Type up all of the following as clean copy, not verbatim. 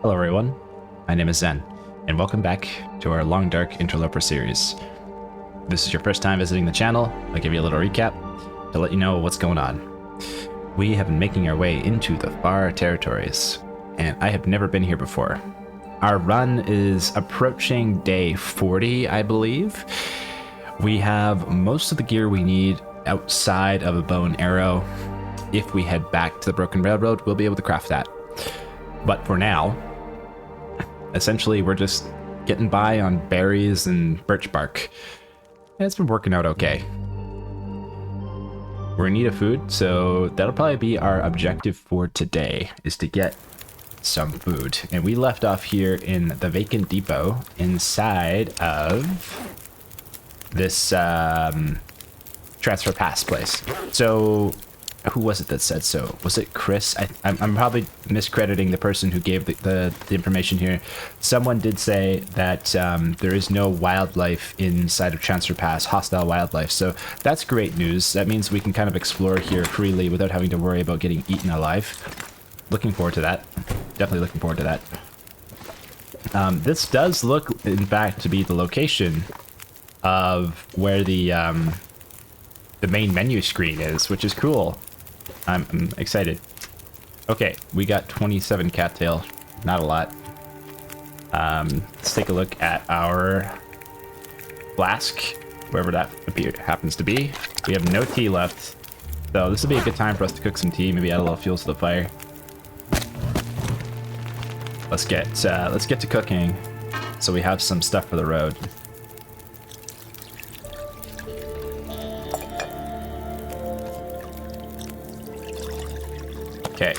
Hello everyone, my name is Zen, and welcome back to our Long Dark Interloper series. If this is your first time visiting the channel, I'll give you a little recap to let you know what's going on. We have been making our way into the far territories, and I have never been here before. Our run is approaching day 40, I believe. We have most of the gear we need outside of a bow and arrow. If we head back to the Broken Railroad, we'll be able to craft that. But for now, essentially, we're just getting by on berries and birch bark. And it's been working out okay. We're in need of food, so that'll probably be our objective for today, is to get some food. And we left off here in the vacant depot inside of this transfer pass place. So who was it that said so? Was it Chris? I'm probably miscrediting the person who gave the information here. Someone did say that there is no wildlife inside of Transfer Pass, hostile wildlife. So that's great news. That means we can kind of explore here freely without having to worry about getting eaten alive. Looking forward to that. Definitely looking forward to that. This does look, in fact, to be the location of where the main menu screen is, which is cool. I'm excited. Okay, we got 27 cattail. Not a lot. Let's take a look at our flask, wherever that happens to be. We have no tea left, so this will be a good time for us to cook some tea. Maybe add a little fuel to the fire. Let's get to cooking, so we have some stuff for the road. Okay.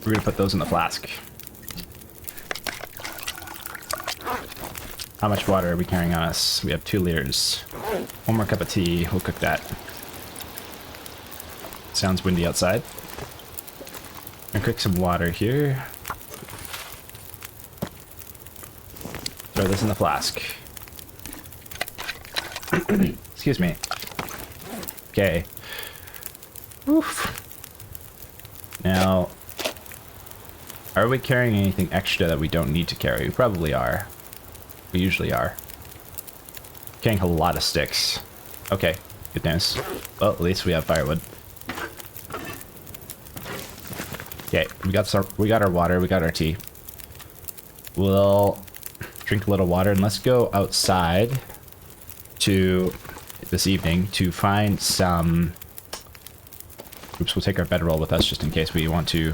We're gonna put those in the flask. How much water are we carrying on us? We have 2 liters. One more cup of tea. We'll cook that. Sounds windy outside. I'm gonna cook some water here. Throw this in the flask. Excuse me. Okay. Oof. Now, are we carrying anything extra that we don't need to carry? We probably are. We usually are. Carrying a lot of sticks. Okay, good news. Well, at least we have firewood. Okay, we got our water, we got our tea. We'll drink a little water and let's go outside to this evening to find some. Oops, we'll take our bedroll with us just in case we want to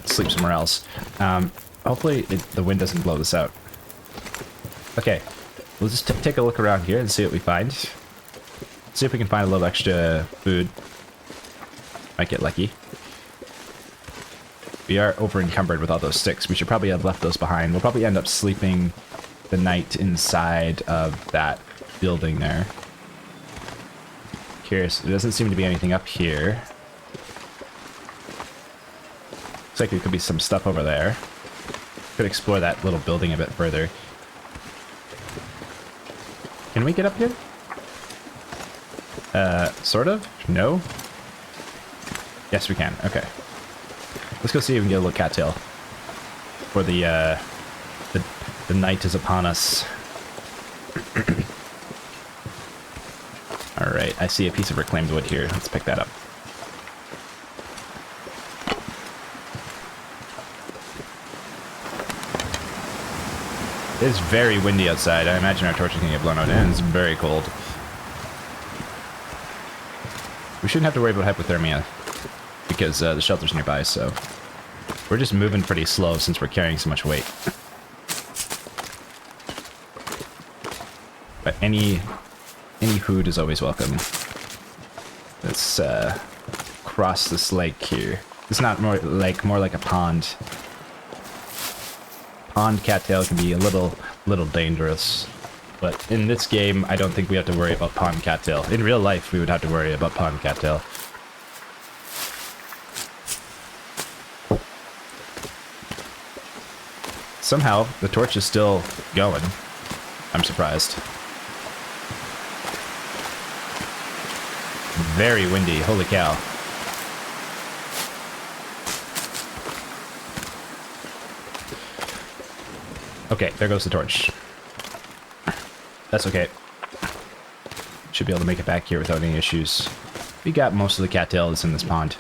sleep somewhere else. Hopefully the wind doesn't blow this out. Okay, we'll just take a look around here and see what we find. See if we can find a little extra food. Might get lucky. We are over encumbered with all those sticks. We should probably have left those behind. We'll probably end up sleeping the night inside of that building there. Curious. There doesn't seem to be anything up here. Looks like there could be some stuff over there. Could explore that little building a bit further. Can we get up here? Sort of? No? Yes, we can. Okay. Let's go see if we can get a little cattail. Before the night is upon us. Alright, I see a piece of reclaimed wood here. Let's pick that up. It is very windy outside. I imagine our torch is going to get blown out, and it's very cold. We shouldn't have to worry about hypothermia, because the shelter's nearby, so we're just moving pretty slow since we're carrying so much weight. But any food is always welcome. Let's cross this lake here. It's not more like a pond. Pond cattail can be a little dangerous, but in this game, I don't think we have to worry about pond cattail. In real life, we would have to worry about pond cattail. Somehow, the torch is still going. I'm surprised. Very windy, holy cow. Okay, there goes the torch. That's okay. Should be able to make it back here without any issues. We got most of the cattail that's in this pond.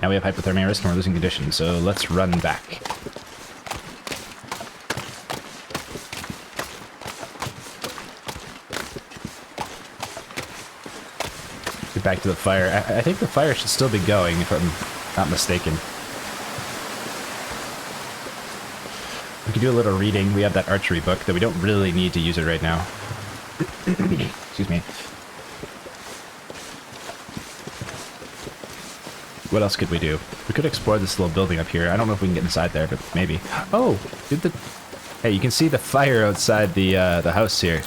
Now we have hypothermia risk and we're losing conditions, so let's run back. Get back to the fire. I think the fire should still be going, if I'm not mistaken. We can do a little reading. We have that archery book, that we don't really need to use it right now. Excuse me. What else could we do? We could explore this little building up here. I don't know if we can get inside there, but maybe. Oh! Did the... Hey, you can see the fire outside the house here.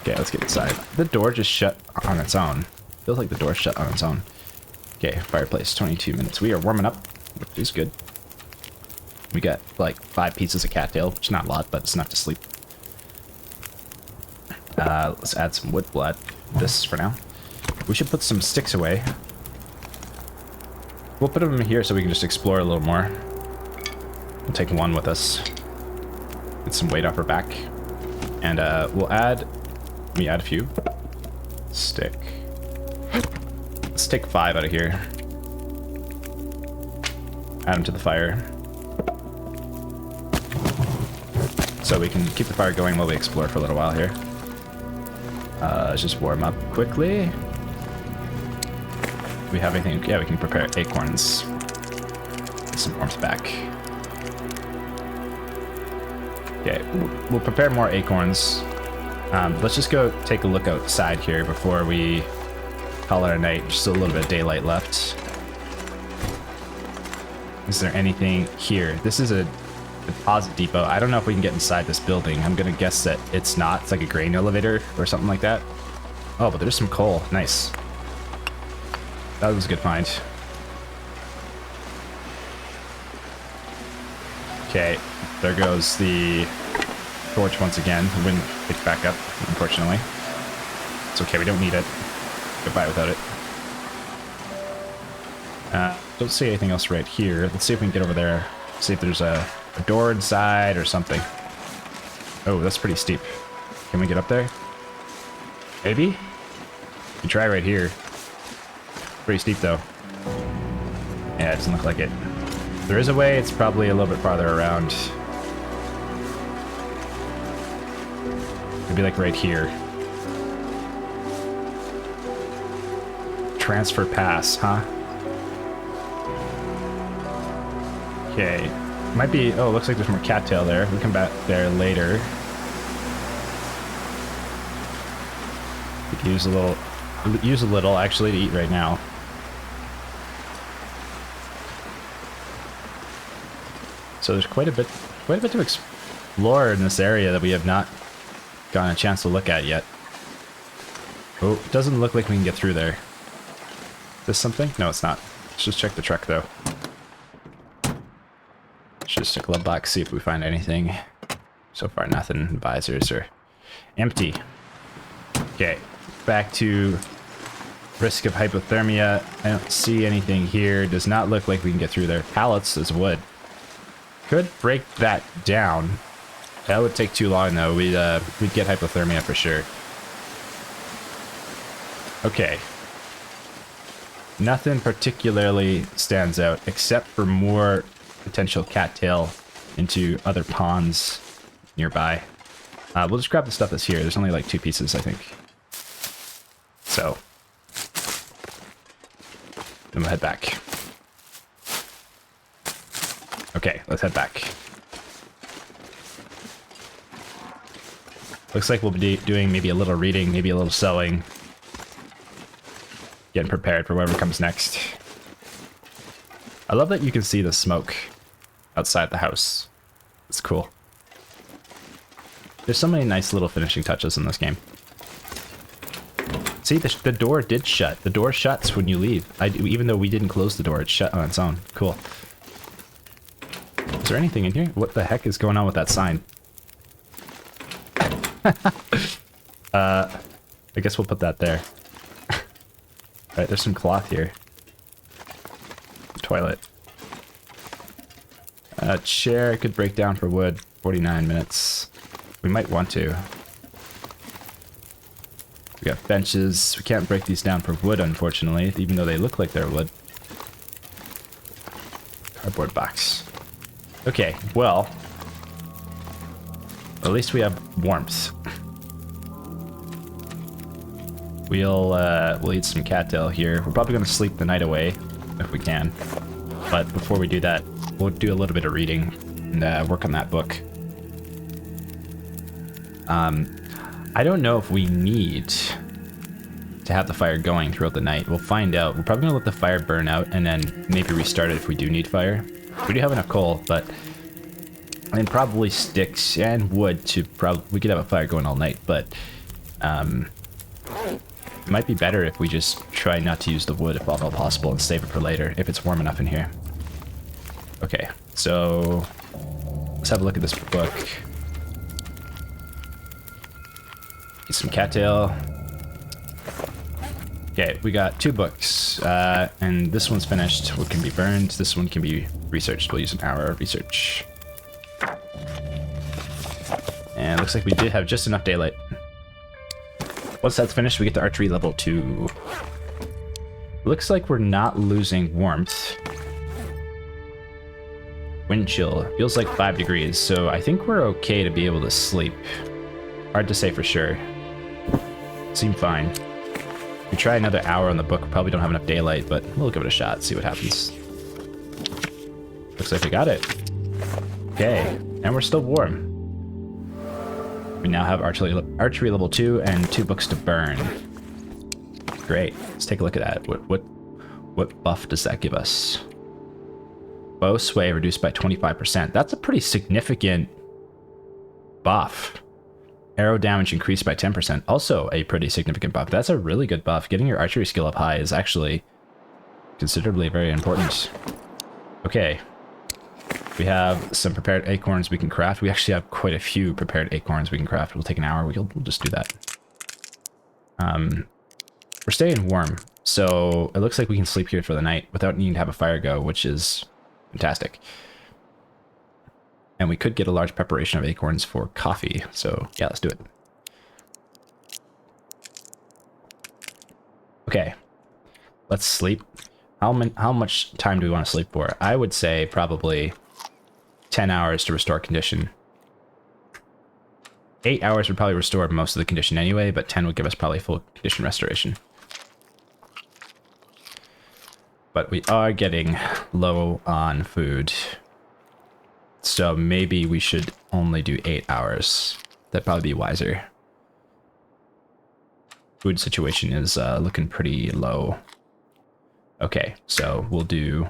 Okay, let's get inside. The door just shut on its own. Feels like the door shut on its own. Okay, fireplace, 22 minutes. We are warming up, which is good. We got like 5 pieces of cattail, which is not a lot, but it's enough to sleep. Let's add some wood blood. This for now. We should put some sticks away. We'll put them here so we can just explore a little more. We'll take one with us. Get some weight off our back. And we'll add... Let me add a few. Stick. Let's take 5 out of here. Add them to the fire. So we can keep the fire going while we explore for a little while here. Let's just warm up quickly. Do we have anything? Yeah, we can prepare acorns. Get some warmth back. Okay, we'll prepare more acorns. Let's just go take a look outside here before we call it a night. Just a little bit of daylight left. Is there anything here? This is a deposit depot. I don't know if we can get inside this building. I'm gonna guess that it's not. It's like a grain elevator or something like that. Oh, but there's some coal. Nice. That was a good find. Okay, there goes the torch once again. The wind picked back up, unfortunately. It's okay, we don't need it. Get by without it. Don't see anything else right here. Let's see if we can get over there. See if there's a door inside or something. Oh, that's pretty steep. Can we get up there? Maybe? We can try right here. Pretty steep though. Yeah, it doesn't look like it. If there is a way, it's probably a little bit farther around. Maybe like right here. Transfer pass, huh? Okay. Might be... Oh, looks like there's more cattail there. We'll come back there later. We could use a little actually to eat right now. So there's quite a bit to explore in this area that we have not gotten a chance to look at yet. Oh, it doesn't look like we can get through there. This something? No, it's not. Let's just check the truck though. Just stick a glove box, see if we find anything. So far, nothing. Visors are empty. Okay, back to risk of hypothermia. I don't see anything here. Does not look like we can get through there. Pallets is wood. Could break that down. That would take too long though. We'd get hypothermia for sure. Okay. Nothing particularly stands out except for more potential cattail into other ponds nearby. We'll just grab the stuff that's here. There's only like 2 pieces, I think. So, then we'll head back. Okay, let's head back. Looks like we'll be doing maybe a little reading, maybe a little sewing. Getting prepared for whatever comes next. I love that you can see the smoke outside the house. It's cool. There's so many nice little finishing touches in this game. See, the door did shut. The door shuts when you leave. Even though we didn't close the door, it shut on its own. Cool. Is there anything in here? What the heck is going on with that sign? I guess we'll put that there. Alright, there's some cloth here. toilet. Chair could break down for wood. 49 minutes. We might want to. We got benches. We can't break these down for wood, unfortunately, even though they look like they're wood. Cardboard box. Okay, well, at least we have warmth. We'll eat some cattail here. We're probably going to sleep the night away if we can. But before we do that, we'll do a little bit of reading and work on that book. I don't know if we need to have the fire going throughout the night. We'll find out. We're probably going to let the fire burn out and then maybe restart it if we do need fire. We do have enough coal, but and probably sticks and wood to we could have a fire going all night, but it might be better if we just try not to use the wood if at all possible and save it for later if it's warm enough in here. Okay, so let's have a look at this book. Get some cattail. Okay, we got 2 books, and this one's finished. What can be burned? This one can be researched. We'll use an hour of research. And looks like we did have just enough daylight. Once that's finished, we get to archery level 2. Looks like we're not losing warmth. Wind chill. Feels like 5 degrees, so I think we're okay to be able to sleep. Hard to say for sure. Seem fine. If we try another hour on the book, we probably don't have enough daylight, but we'll give it a shot, see what happens. Looks like we got it. Okay, and we're still warm. We now have archery level 2 and 2 books to burn. Great. Let's take a look at that. What buff does that give us? Bow sway reduced by 25%. That's a pretty significant buff. Arrow damage increased by 10%. Also a pretty significant buff. That's a really good buff. Getting your archery skill up high is actually considerably very important. Okay. We have some prepared acorns we can craft. We actually have quite a few prepared acorns we can craft. We'll take an hour. We'll just do that. We're staying warm, so it looks like we can sleep here for the night without needing to have a fire go, which is fantastic. And we could get a large preparation of acorns for coffee. So yeah, let's do it. Okay, let's sleep. How much time do we want to sleep for? I would say probably 10 hours to restore condition. 8 hours would probably restore most of the condition anyway, but 10 would give us probably full condition restoration. But we are getting low on food. So maybe we should only do 8 hours. That'd probably be wiser. Food situation is looking pretty low. Okay, so we'll do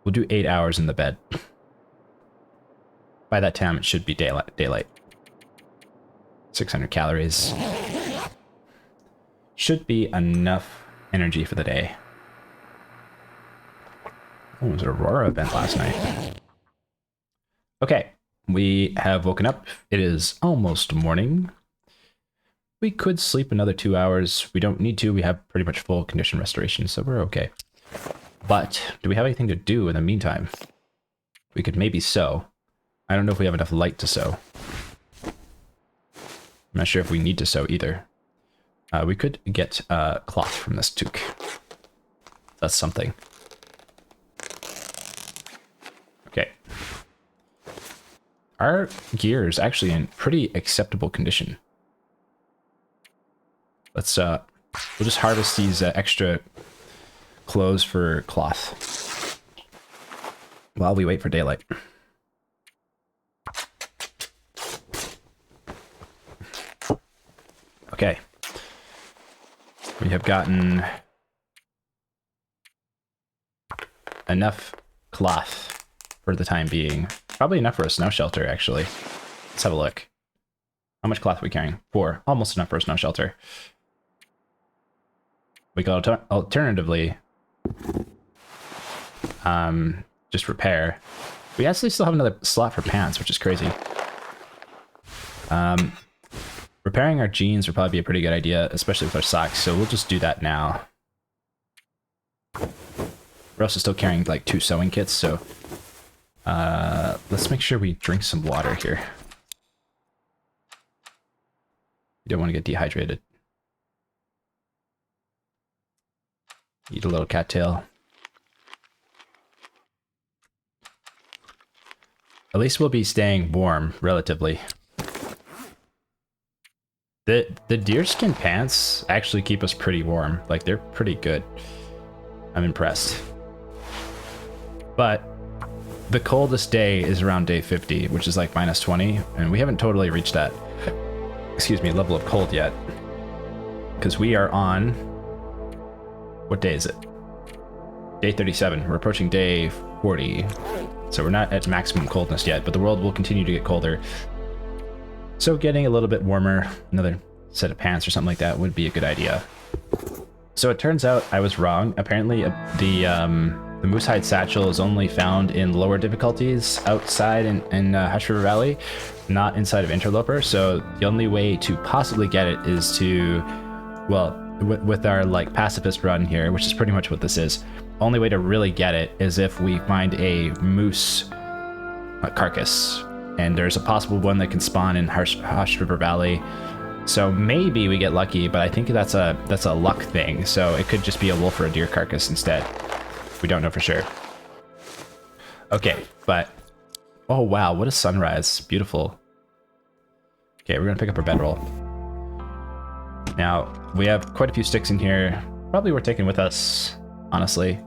8 hours in the bed. By that time, it should be daylight. 600 calories. Should be enough energy for the day. Oh, it was an Aurora event last night. Okay, we have woken up. It is almost morning. We could sleep another 2 hours. We don't need to. We have pretty much full condition restoration, so we're okay. But do we have anything to do in the meantime? We could maybe sew. I don't know if we have enough light to sew. I'm not sure if we need to sew either. We could get cloth from this toque. That's something. Okay. Our gear is actually in pretty acceptable condition. Let's we'll just harvest these extra clothes for cloth while we wait for daylight. Okay. We have gotten enough cloth for the time being. Probably enough for a snow shelter, actually. Let's have a look. How much cloth are we carrying? 4. Almost enough for a snow shelter. We could alternatively just repair. We actually still have another slot for pants, which is crazy. Repairing our jeans would probably be a pretty good idea, especially with our socks, so we'll just do that now. We're also still carrying like 2 sewing kits, so let's make sure we drink some water here. You don't want to get dehydrated. Eat a little cattail. At least we'll be staying warm, relatively. The deerskin pants actually keep us pretty warm. Like, they're pretty good. I'm impressed. But the coldest day is around day 50, which is like -20, and we haven't totally reached that, excuse me, level of cold yet. Because we are on... What day is it? Day 37. We're approaching day 40. So we're not at maximum coldness yet, but the world will continue to get colder. So getting a little bit warmer, another set of pants or something like that would be a good idea. So it turns out I was wrong. Apparently the moose hide satchel is only found in lower difficulties outside in Hush River Valley, not inside of Interloper. So the only way to possibly get it is to, well, with our like pacifist run here, which is pretty much what this is, only way to really get it is if we find a moose carcass. And there's a possible one that can spawn in Hush River Valley. So maybe we get lucky, but I think that's a luck thing. So it could just be a wolf or a deer carcass instead. We don't know for sure. Okay, but... Oh wow, what a sunrise. Beautiful. Okay, we're gonna pick up our bedroll. Now, we have quite a few sticks in here. Probably worth taking with us, honestly.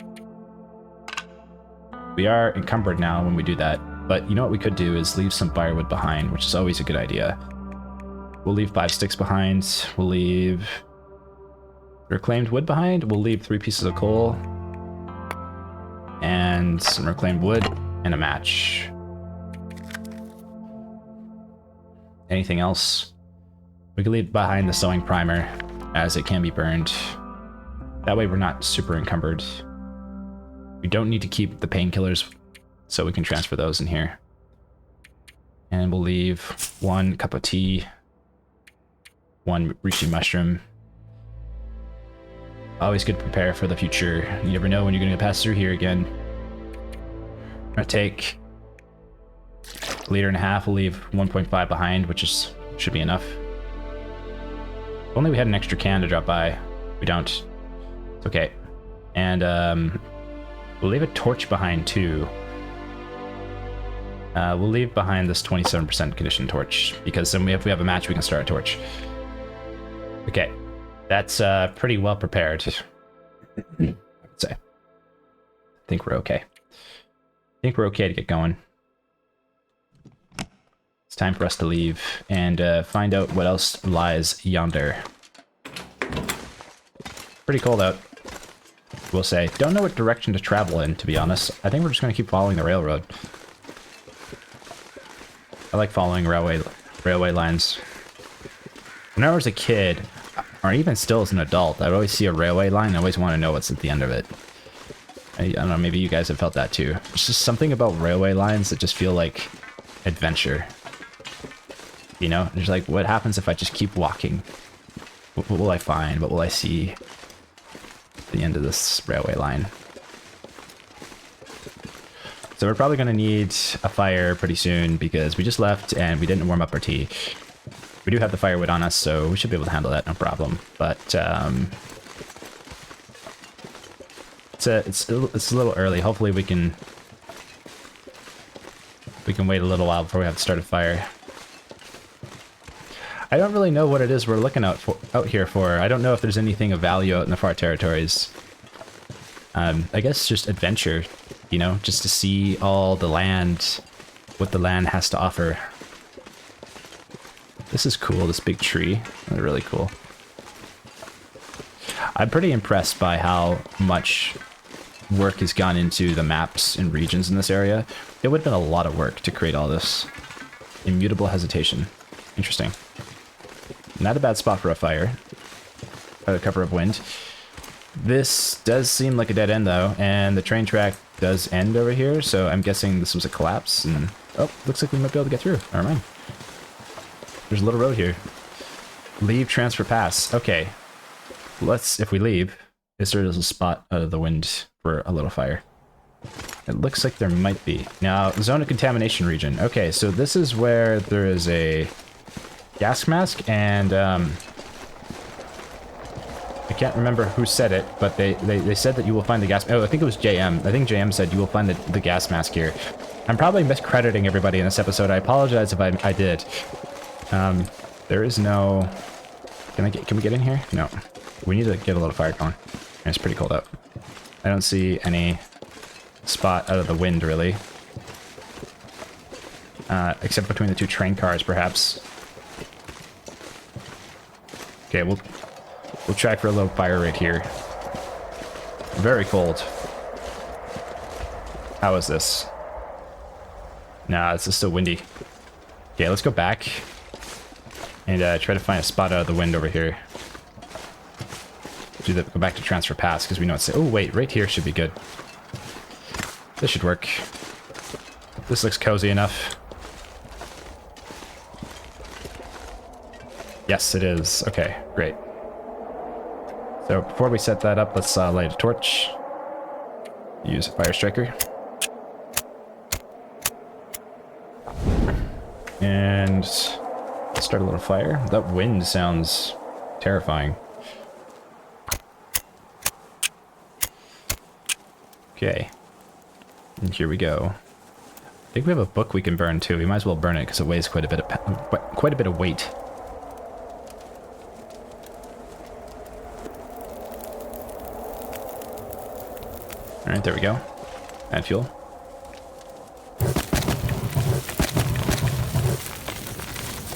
We are encumbered now when we do that. But you know what we could do is leave some firewood behind, which is always a good idea. We'll leave 5 sticks behind. We'll leave reclaimed wood behind. We'll leave 3 pieces of coal. And some reclaimed wood and a match. Anything else? We can leave behind the sewing primer as it can be burned. That way we're not super encumbered. We don't need to keep the painkillers, so we can transfer those in here. And we'll leave 1 cup of tea, 1 reishi mushroom. Always good to prepare for the future. You never know when you're going to pass through here again. I'm going to take 1.5 liters. We'll leave 1.5 behind, which should be enough. If only we had an extra can to drop by. We don't. It's okay. And we'll leave a torch behind too. We'll leave behind this 27% condition torch, because then if we have a match, we can start a torch. Okay, that's pretty well prepared, I would say. I think we're okay. I think we're okay to get going. It's time for us to leave and find out what else lies yonder. Pretty cold out, we'll say. Don't know what direction to travel in, to be honest. I think we're just going to keep following the railroad. I like following railway lines. When I was a kid, or even still as an adult, I'd always see a railway line and I always want to know what's at the end of it. I don't know, maybe you guys have felt that too. There's just something about railway lines that just feel like adventure. You know, there's like, what happens if I just keep walking? What will I find? What will I see at the end of this railway line? So we're probably going to need a fire pretty soon because we just left and we didn't warm up our tea. We do have the firewood on us, so we should be able to handle that, no problem. But it's a little early. Hopefully we can wait a little while before we have to start a fire. I don't really know what it is we're looking out here for. I don't know if there's anything of value out in the far territories. I guess just adventure, you know, just to see all the land, what the land has to offer. This is cool, this big tree. That's really cool. I'm pretty impressed by how much work has gone into the maps and regions in this area. It would have been a lot of work to create all this. Immutable hesitation. Interesting. Not a bad spot for a fire. By the cover of wind. This does seem like a dead end though, and the train track does end over here, so I'm guessing this was a collapse, and... Oh, looks like we might be able to get through. Never mind. There's a little road here. Leave transfer pass. Okay. Let's, if we leave, is there a spot out of the wind for a little fire. It looks like there might be. Now, zone of contamination region. Okay, so this is where there is a gas mask, and I can't remember who said it, but they said that you will find the gas... Oh, I think it was JM. I think JM said you will find the gas mask here. I'm probably miscrediting everybody in this episode. I apologize if I did. There is no... Can we get in here? No. We need to get a little fire going. It's pretty cold out. I don't see any spot out of the wind, really. Except between the two train cars, perhaps. Okay, we'll track for a little fire right here. Very cold. How is this? Nah, it's just still windy. Okay, let's go back and try to find a spot out of the wind over here. Go back to transfer pass because we know it's... Oh, wait, right here should be good. This should work. This looks cozy enough. Yes, it is. Okay, great. So before we set that up, let's light a torch. Use a fire striker. And start a little fire. That wind sounds terrifying. Okay. And here we go. I think we have a book we can burn too. We might as well burn it because it weighs quite a bit of weight. All right, there we go. Add fuel.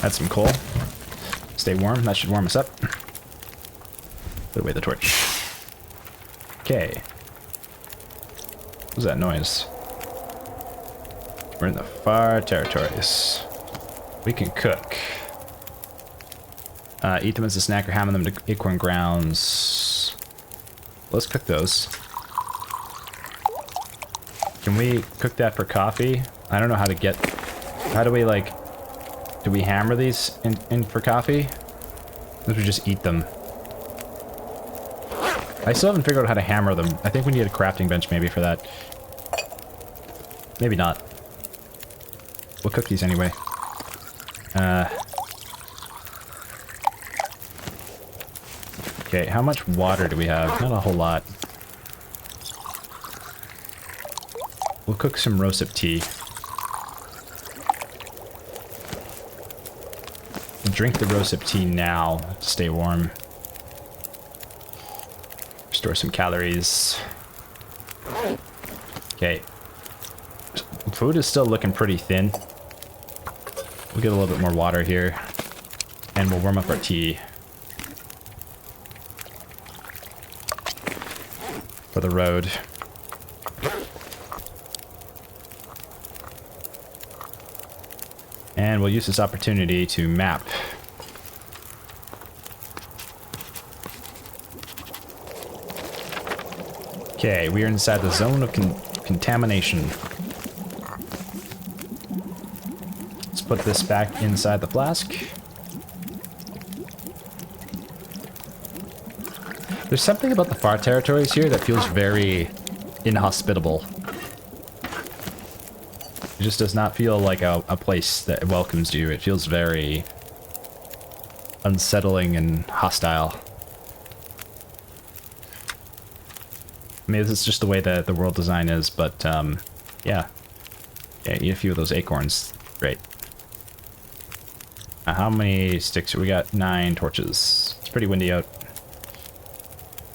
Add some coal. Stay warm. That should warm us up. Put away the torch. Okay. What was that noise? We're in the far territories. We can cook. Eat them as a snack or hammer them to acorn grounds. Let's cook those. Can we cook that for coffee? I don't know how to get... How do we, like... Do we hammer these in for coffee? Or do we just eat them? I still haven't figured out how to hammer them. I think we need a crafting bench maybe for that. Maybe not. We'll cook these anyway. Okay, how much water do we have? Not a whole lot. We'll cook some rosehip tea. Drink the rosehip tea now to stay warm. Restore some calories. Okay. Food is still looking pretty thin. We'll get a little bit more water here. And we'll warm up our tea. For the road. And we'll use this opportunity to map. Okay, we are inside the zone of contamination. Let's put this back inside the flask. There's something about the far territories here that feels very inhospitable. It just does not feel like a place that welcomes you. It feels very unsettling and hostile. I mean, this is just the way that the world design is, but yeah. Yeah, eat a few of those acorns. Great. How many sticks? We got 9 torches. It's pretty windy out.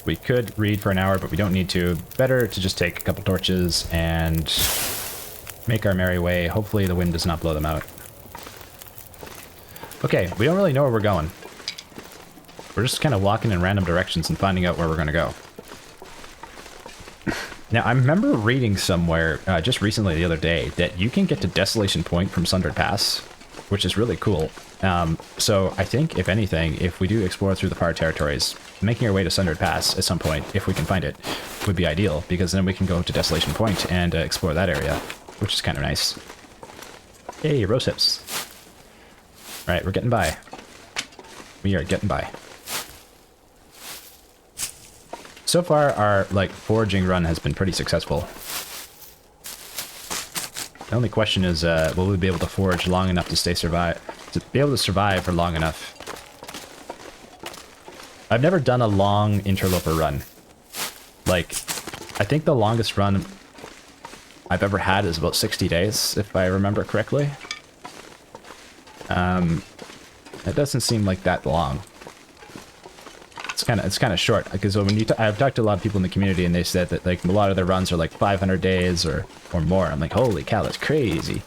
We could read for an hour, but we don't need to. Better to just take a couple torches and make our merry way. Hopefully the wind does not blow them out. Okay, we don't really know where we're going. We're just kind of walking in random directions and finding out where we're going to go. Now, I remember reading somewhere just recently the other day that you can get to Desolation Point from Sundered Pass, which is really cool. So I think, if anything, if we do explore through the far territories, making our way to Sundered Pass at some point, if we can find it, would be ideal, because then we can go to Desolation Point and explore that area, which is kind of nice. Hey, rose hips. Alright, we're getting by. We are getting by. So far, our, like, foraging run has been pretty successful. The only question is, will we be able to forage long enough to be able to survive for long enough? I've never done a long interloper run. Like, I think the longest run I've ever had is about 60 days, if I remember correctly. It doesn't seem like that long. It's kind of short, because when I've talked to a lot of people in the community, and they said that like a lot of their runs are like 500 days or more. I'm like, holy cow, that's crazy.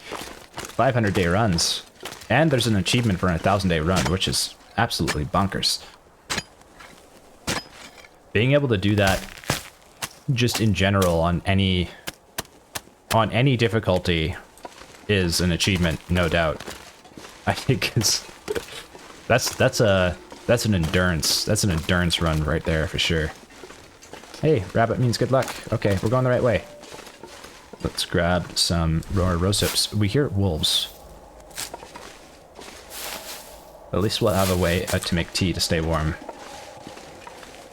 500-day runs, and there's an achievement for a 1,000-day run, which is absolutely bonkers. Being able to do that, just in general on any difficulty, is an achievement, no doubt. I think that's an endurance run right there for sure. Hey, rabbit means good luck. Okay, we're going the right way. Let's grab some more rosips. We hear wolves. At least we'll have a way to make tea to stay warm.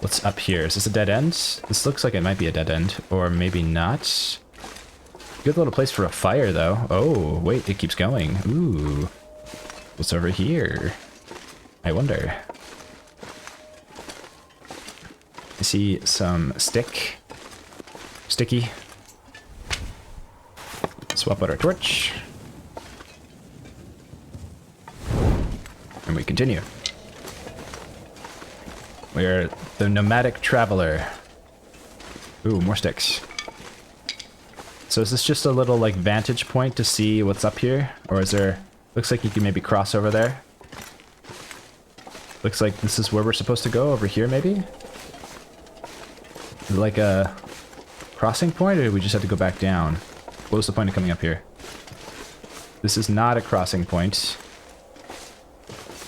What's up here? Is this a dead end? This looks like it might be a dead end, or maybe not. Good little place for a fire, though. Oh, wait, it keeps going. Ooh. What's over here? I wonder. I see some sticky. Swap out our torch. And we continue. We're the nomadic traveler. Ooh, more sticks. So is this just a little, like, vantage point to see what's up here? Or is there... Looks like you can maybe cross over there. Looks like this is where we're supposed to go, over here, maybe? Is it like a crossing point, or do we just have to go back down? What was the point of coming up here? This is not a crossing point.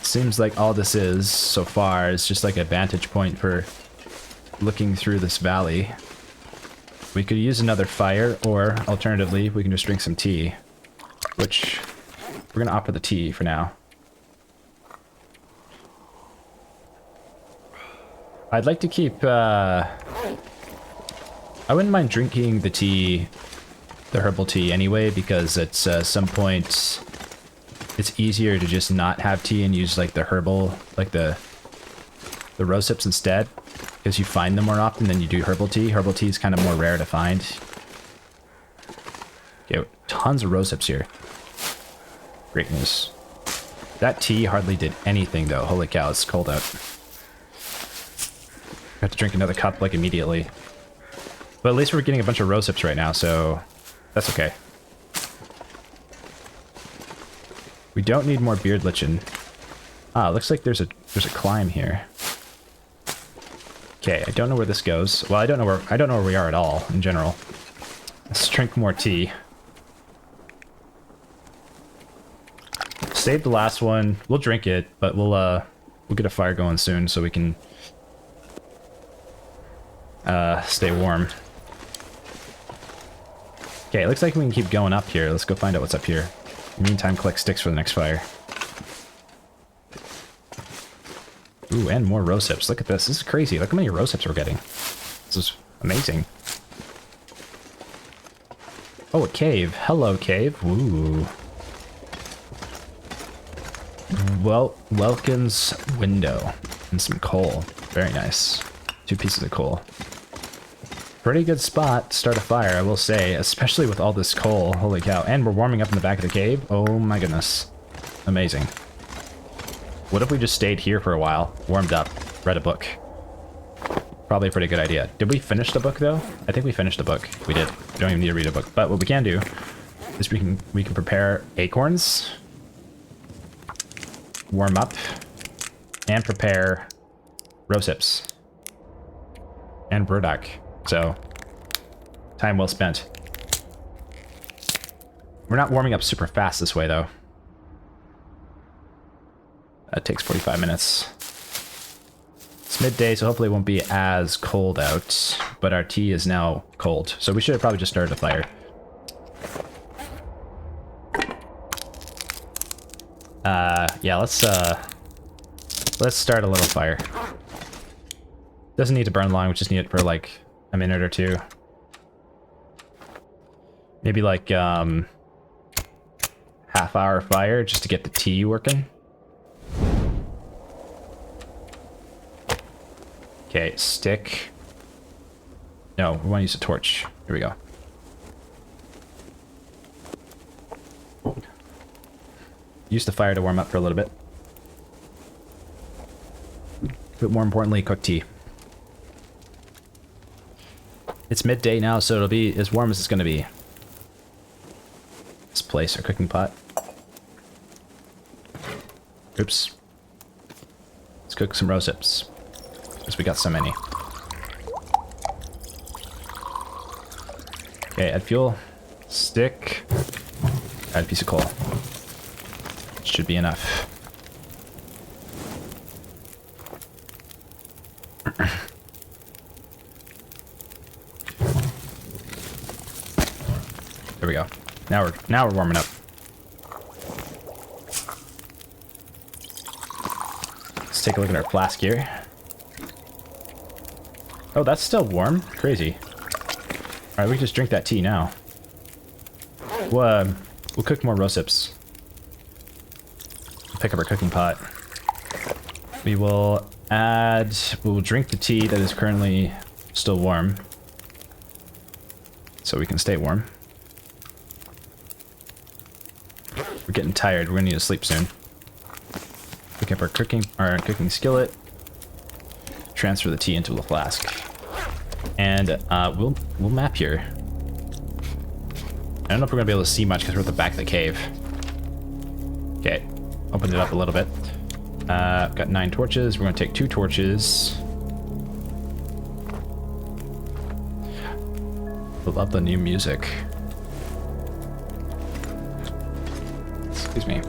Seems like all this is, so far, is just like a vantage point for looking through this valley. We could use another fire, or alternatively, we can just drink some tea. Which, we're gonna opt for the tea for now. I'd like to keep, I wouldn't mind drinking the tea, the herbal tea anyway, because at some point, it's easier to just not have tea and use, like, the herbal, like the rosips instead, because you find them more often than you do herbal tea. Herbal tea is kind of more rare to find. Okay, tons of rosips here. Great news. That tea hardly did anything, though. Holy cow, it's cold out. I have to drink another cup, like, immediately. But at least we're getting a bunch of rosips right now, so that's okay. We don't need more beard lichen. Ah, looks like there's a climb here. Okay, I don't know where this goes. Well, I don't know where we are at all, in general. Let's drink more tea. Save the last one. We'll drink it, but we'll get a fire going soon so we can stay warm. Okay, it looks like we can keep going up here. Let's go find out what's up here. In the meantime, collect sticks for the next fire. Ooh, and more rosips. Look at this. This is crazy. Look how many rosips we're getting. This is amazing. Oh, a cave. Hello, cave. Ooh. Well, Welkin's window. And some coal. Very nice. 2 pieces of coal. Pretty good spot to start a fire, I will say, especially with all this coal. Holy cow. And we're warming up in the back of the cave. Oh my goodness. Amazing. What if we just stayed here for a while, warmed up, read a book? Probably a pretty good idea. Did we finish the book, though? I think we finished the book. We did. We don't even need to read a book. But what we can do is we can prepare acorns, warm up, and prepare rosips and burdock. So, time well spent. We're not warming up super fast this way, though. That takes 45 minutes. It's midday, so hopefully it won't be as cold out, but our tea is now cold, so we should have probably just started a fire. Yeah, let's start a little fire. Doesn't need to burn long, we just need it for like a minute or two. Maybe like half-hour fire just to get the tea working. Okay, stick. No, we want to use a torch. Here we go. Use the fire to warm up for a little bit. But more importantly, cook tea. It's midday now, so it'll be as warm as it's going to be. Let's place our cooking pot. Oops. Let's cook some rose hips, because we got so many. Okay, add fuel. Stick. Add a piece of coal. Should be enough. There we go. Now we're warming up. Let's take a look at our flask here. Oh, that's still warm? Crazy. Alright, we can just drink that tea now. We'll cook more rose hips. Pick up our cooking pot. We will add... We'll drink the tea that is currently still warm. So we can stay warm. We're getting tired. We're gonna need to sleep soon. Pick up our cooking skillet. Transfer the tea into the flask. And we'll map here. I don't know if we're gonna be able to see much because we're at the back of the cave. Okay, opened it up a little bit. Got 9 torches. We're gonna take 2 torches. I love the new music. Excuse me.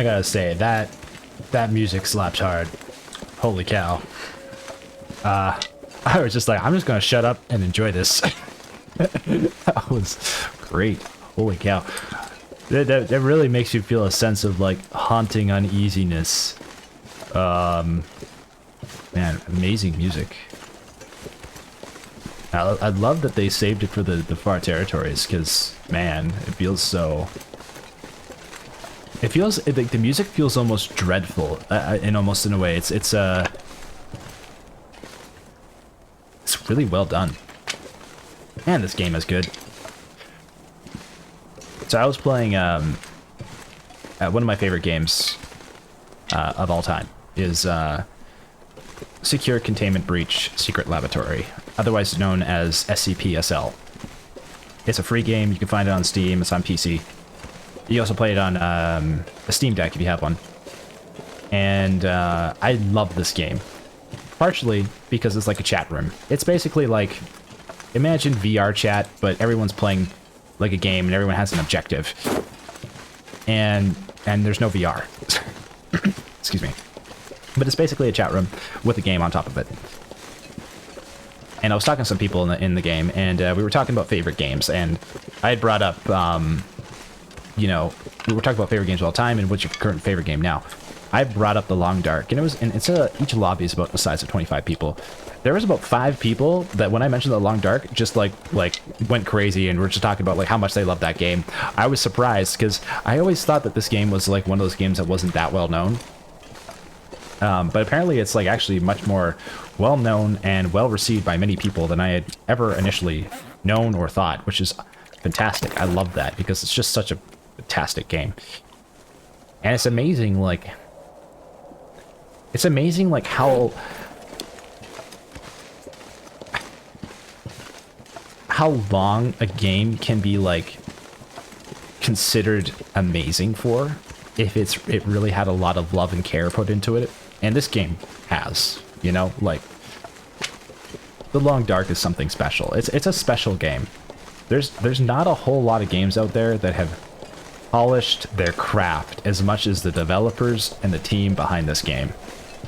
I gotta say, that music slaps hard. Holy cow. I was just like, I'm just gonna shut up and enjoy this. That was great. Holy cow. That really makes you feel a sense of, like, haunting uneasiness. Man, amazing music. I love that they saved it for the far territories, because, man, it feels so... It feels... like the music feels almost dreadful, in almost in a way. It's really well done. Man, this game is good. So I was playing, one of my favorite games of all time is Secure Containment Breach Secret Laboratory, otherwise known as SCP-SL. It's a free game. You can find it on Steam. It's on PC. You also play it on a Steam Deck if you have one. And I love this game. Partially because it's like a chat room. It's basically like, imagine VR chat, but everyone's playing like a game and everyone has an objective. And there's no VR. Excuse me. But it's basically a chat room with a game on top of it. And I was talking to some people in the game, and we were talking about favorite games, and I had brought up, you know, we were talking about favorite games all the time, and what's your current favorite game now? I brought up The Long Dark, and each lobby is about the size of 25 people. There was about 5 people that when I mentioned The Long Dark, just like went crazy and were just talking about like how much they love that game. I was surprised because I always thought that this game was like one of those games that wasn't that well known. But apparently it's like actually much more well known and well received by many people than I had ever initially known or thought, which is fantastic. I love that because it's just such a fantastic game. And it's amazing like how long a game can be like considered amazing for if it really had a lot of love and care put into it. And this game has, you know, like The Long Dark is something special. It's a special game. There's not a whole lot of games out there that have polished their craft as much as the developers and the team behind this game.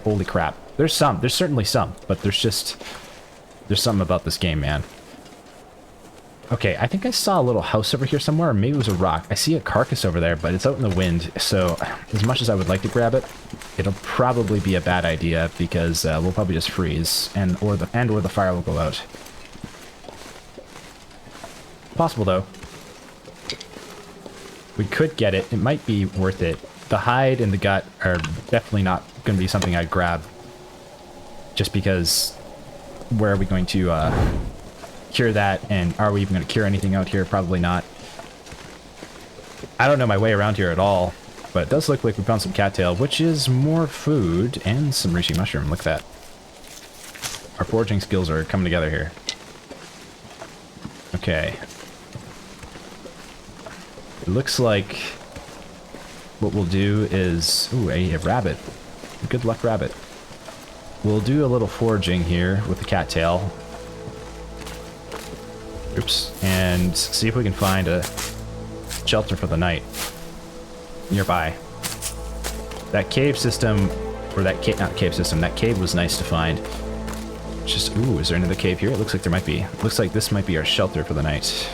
Holy crap. There's certainly some, but there's something about this game, man. Okay, I think I saw a little house over here somewhere, or maybe it was a rock. I see a carcass over there, but it's out in the wind, so as much as I would like to grab it, it'll probably be a bad idea because we'll probably just freeze, or the fire will go out. Possible though. We could get it. It might be worth it. The hide and the gut are definitely not going to be something I'd grab, just because where are we going to cure that, and are we even going to cure anything out here? Probably not. I don't know my way around here at all, but it does look like we found some cattail, which is more food and some reishi mushroom. Look at that. Our foraging skills are coming together here. Okay. It looks like what we'll do is... Ooh, a rabbit. Good luck, rabbit. We'll do a little foraging here with the cattail. Oops. And see if we can find a shelter for the night nearby. That cave system, or that cave, not cave system, that cave was nice to find. Just, ooh, is there another cave here? It looks like there might be. Looks like this might be our shelter for the night.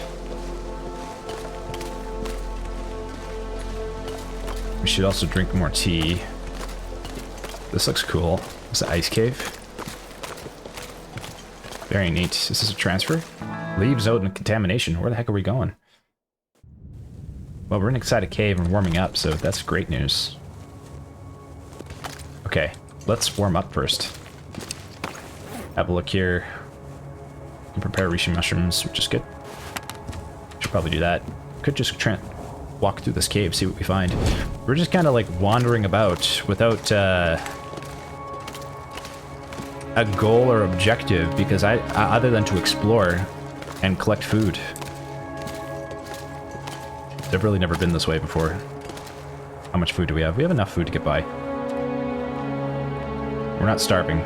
We should also drink more tea. This looks cool. It's an ice cave. Very neat. Is this a transfer? Leaves out in contamination. Where the heck are we going? Well, we're inside a cave and warming up, so that's great news. Okay, let's warm up first. Have a look here. We can prepare reishi mushrooms, which is good. Should probably do that. Could just walk through this cave, see what we find. We're just kind of like wandering about without a goal or objective, because other than to explore and collect food. I've really never been this way before. How much food do we have? We have enough food to get by. We're not starving.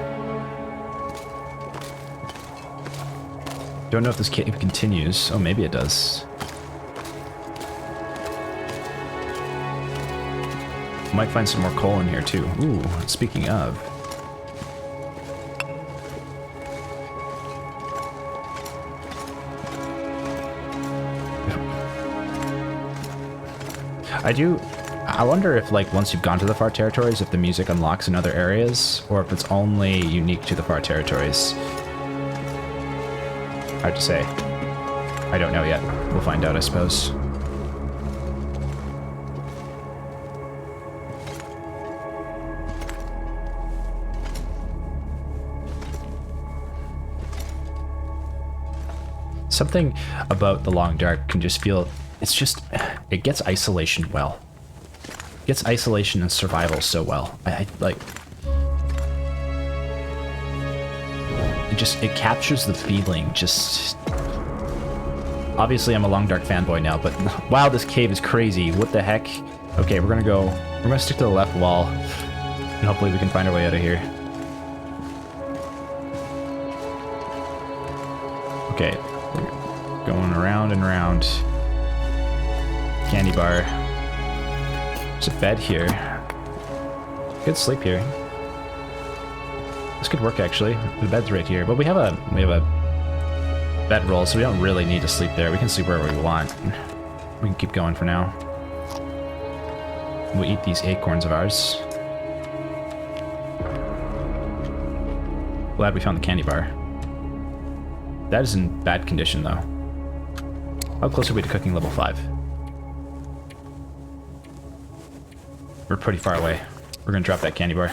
Don't know if this cave continues. Oh, maybe it does. Might find some more coal in here too. Ooh, speaking of. I wonder if, like, once you've gone to the far territories, if the music unlocks in other areas, or if it's only unique to the far territories. Hard to say. I don't know yet. We'll find out, I suppose. Something about the Long Dark can just feel... it gets isolation well. It gets isolation and survival so well. I like... It captures the feeling, just... Obviously, I'm a Long Dark fanboy now, but wow, this cave is crazy. What the heck? Okay, we're gonna stick to the left wall, and hopefully we can find our way out of here. Okay, going around and around. Candy bar. There's a bed here. Good sleep here. This could work actually. The bed's right here, but we have a bedroll, so we don't really need to sleep there. We can sleep wherever we want. We can keep going for now. We'll eat these acorns of ours. Glad we found the candy bar. That is in bad condition though. How close are we to cooking level 5? We're pretty far away. We're gonna drop that candy bar.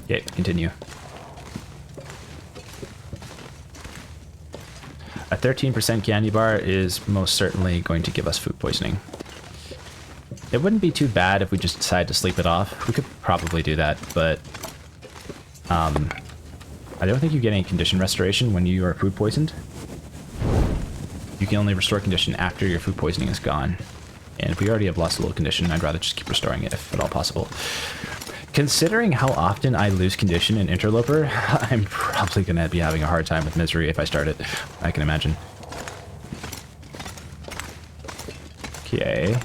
Okay, continue. A 13% candy bar is most certainly going to give us food poisoning. It wouldn't be too bad if we just decided to sleep it off. We could probably do that, but I don't think you get any condition restoration when you are food poisoned. You can only restore condition after your food poisoning is gone. And if we already have lost a little condition, I'd rather just keep restoring it if at all possible. Considering how often I lose condition in Interloper, I'm probably going to be having a hard time with Misery if I start it. I can imagine. Okay.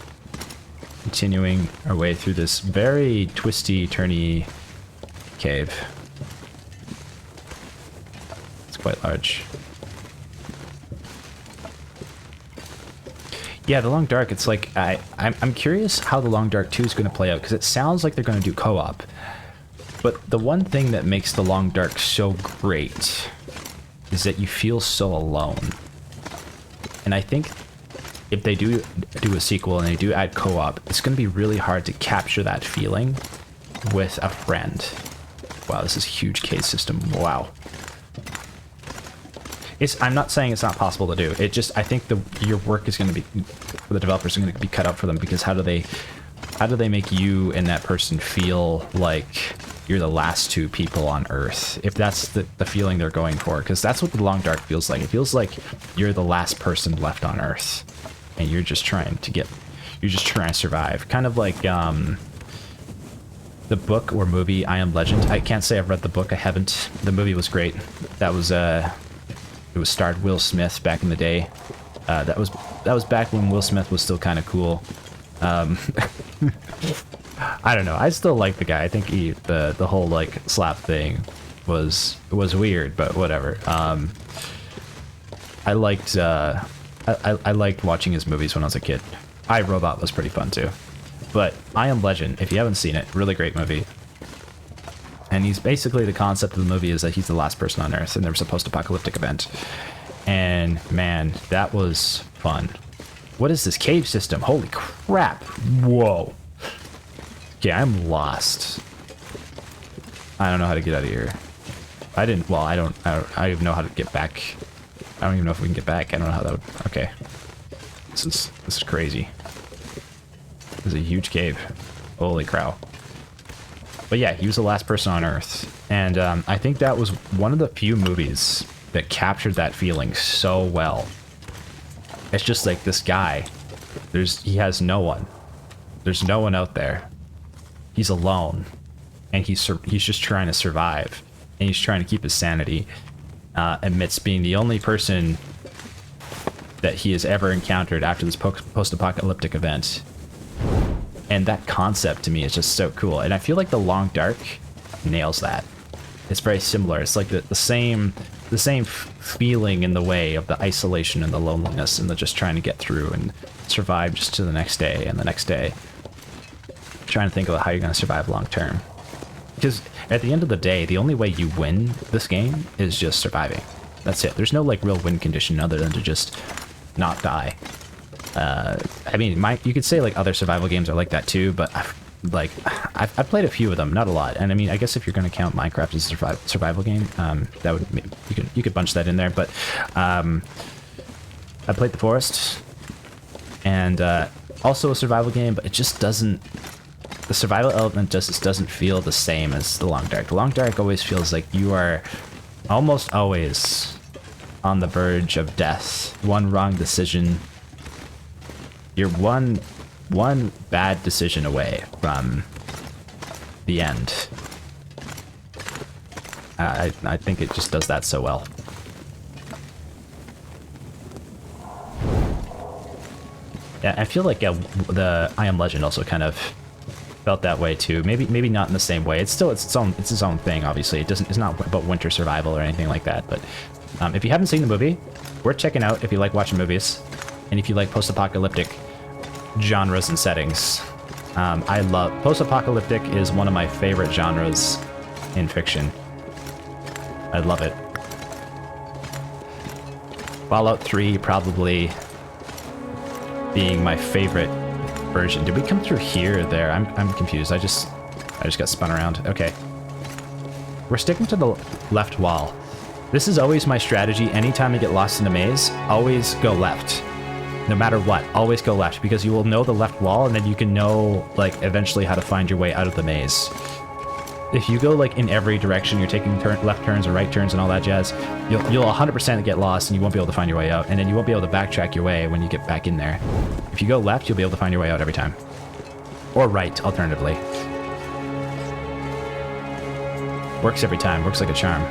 Continuing our way through this very twisty, turny cave. It's quite large. Yeah, the Long Dark, it's like, I'm curious how the Long Dark 2 is going to play out, because it sounds like they're going to do co-op. But the one thing that makes the Long Dark so great is that you feel so alone. And I think if they do a sequel and they do add co-op, it's going to be really hard to capture that feeling with a friend. Wow, this is a huge cave system. Wow. I'm not saying it's not possible to do. It just, I think your work is going to be, for the developers, are going to be cut out for them, because how do they make you and that person feel like you're the last two people on Earth? If that's the feeling they're going for, because that's what the Long Dark feels like. It feels like you're the last person left on Earth, and you're just trying to survive. Kind of like the book or movie I Am Legend. I can't say I've read the book. I haven't. The movie was great. That was it was starred Will Smith back in the day. That was back when Will Smith was still kind of cool. I don't know. I still like the guy. I think the whole like slap thing was weird, but whatever. I liked I liked watching his movies when I was a kid. I, Robot was pretty fun too. But I Am Legend, if you haven't seen it, really great movie. And he's basically, the concept of the movie is that he's the last person on Earth, and there was a post-apocalyptic event. And man, that was fun. What is this cave system? Holy crap. Whoa. Okay, I'm lost. I don't know how to get out of here. I don't even know how to get back. I don't even know if we can get back. I don't know how that would... Okay. This is crazy. This is a huge cave. Holy cow. But yeah, he was the last person on Earth. And I think that was one of the few movies that captured that feeling so well. It's just like this guy. He has no one. There's no one out there. He's alone. And he's just trying to survive. And he's trying to keep his sanity amidst being the only person that he has ever encountered after this post-apocalyptic event. And that concept to me is just so cool. And I feel like the Long Dark nails that. It's very similar. It's like the same feeling in the way of the isolation and the loneliness and the just trying to get through and survive just to the next day and the next day. Trying to think about how you're going to survive long term. Because at the end of the day, the only way you win this game is just surviving. That's it. There's no like real win condition other than to just not die. I mean, you could say like other survival games are like that too, but I've played a few of them, not a lot. And I mean, I guess if you're going to count Minecraft as a survival game, that would you could bunch that in there. But I played The Forest, and also a survival game, but it just doesn't. The survival element just doesn't feel the same as the Long Dark. The Long Dark always feels like you are almost always on the verge of death. One wrong decision. You're one bad decision away from the end. I think it just does that so well. Yeah, I feel like the I Am Legend also kind of felt that way too. Maybe not in the same way. It's still its own thing. Obviously, it's not about winter survival or anything like that. But if you haven't seen the movie, worth checking out if you like watching movies, and if you like post-apocalyptic genres and settings. I love post-apocalyptic is one of my favorite genres in fiction. I love it. Fallout 3 probably being my favorite version. Did we come through here or there? I'm confused. I just got spun around. Okay. We're sticking to the left wall. This is always my strategy. Anytime I get lost in a maze, always go left. No matter what, always go left, because you will know the left wall, and then you can know, like, eventually how to find your way out of the maze. If you go, like, in every direction, you're taking left turns or right turns and all that jazz, you'll 100% get lost, and you won't be able to find your way out, and then you won't be able to backtrack your way when you get back in there. If you go left, you'll be able to find your way out every time. Or right, alternatively. Works every time, works like a charm.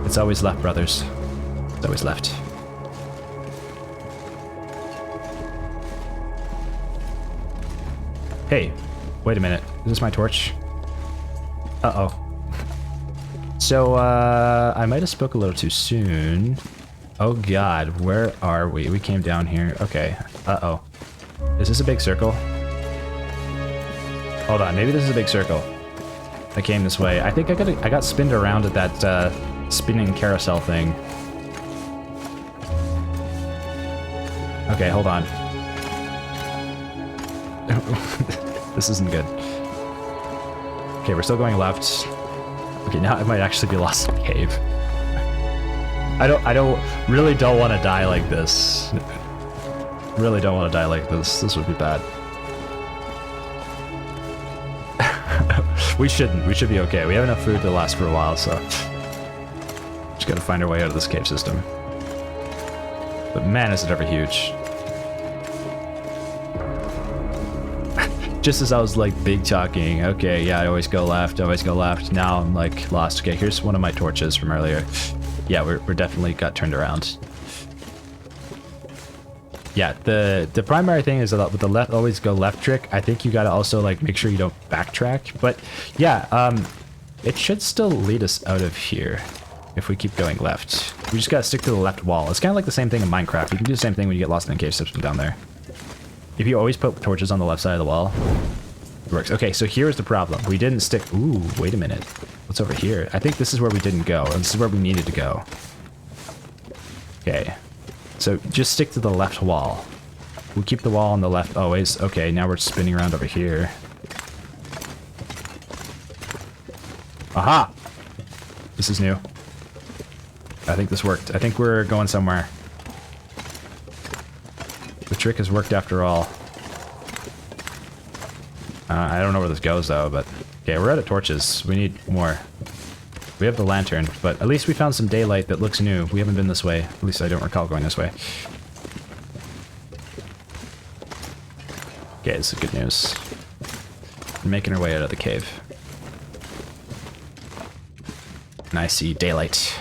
It's always left, brothers. It's always left. Hey, wait a minute. Is this my torch? Uh-oh. So, I might have spoke a little too soon. Oh god, where are we? We came down here. Okay. Uh-oh. Is this a big circle? Hold on, maybe this is a big circle. I came this way. I think I got spinned around at that, spinning carousel thing. Okay, hold on. This isn't good. Okay, we're still going left. Okay, now I might actually be lost in the cave. I really don't want to die like this. Really don't want to die like this. This would be bad. We shouldn't. We should be okay. We have enough food to last for a while, so just gotta find our way out of this cave system. But man, is it ever huge. Just as I was like big talking, okay, yeah, I always go left, now I'm like lost. Okay, here's one of my torches from earlier. Yeah, we're definitely got turned around. Yeah, the primary thing is that with the left always go left trick, I think you gotta also like make sure you don't backtrack. But yeah, it should still lead us out of here if we keep going left. We just gotta stick to the left wall. It's kind of like the same thing in Minecraft. You can do the same thing when you get lost in a cave system down there. If you always put torches on the left side of the wall, it works. Okay, so here's the problem. We didn't stick... Ooh, wait a minute. What's over here? I think this is where we didn't go, and this is where we needed to go. Okay. So just stick to the left wall. We'll keep the wall on the left always. Okay, now we're spinning around over here. Aha! This is new. I think this worked. I think we're going somewhere. The trick has worked after all. I don't know where this goes though, but... Okay, we're out of torches. We need more. We have the lantern, but at least we found some daylight that looks new. We haven't been this way. At least I don't recall going this way. Okay, this is good news. We're making our way out of the cave. And I see daylight.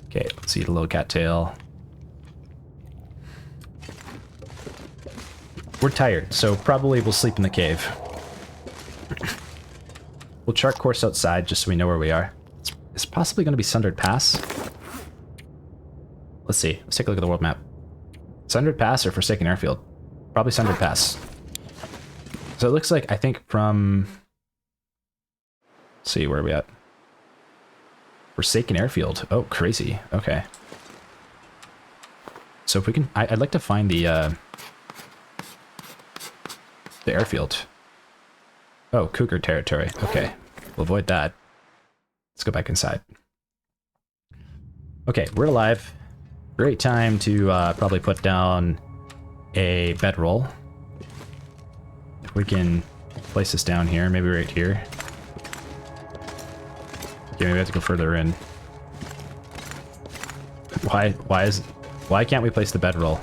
Okay, let's eat a little cattail. We're tired, so probably we'll sleep in the cave. We'll chart course outside just so we know where we are. It's possibly going to be Sundered Pass. Let's see. Let's take a look at the world map. Sundered Pass or Forsaken Airfield? Probably Sundered Pass. So it looks like, I think from... Let's see, where are we at? Forsaken Airfield. Oh, crazy. Okay. So if we can... I'd like to find the airfield. Oh, cougar territory. Okay. We'll avoid that. Let's go back inside. Okay, we're alive. Great time to probably put down a bedroll. If we can place this down here, maybe right here. Okay, maybe I have to go further in. Why can't we place the bedroll?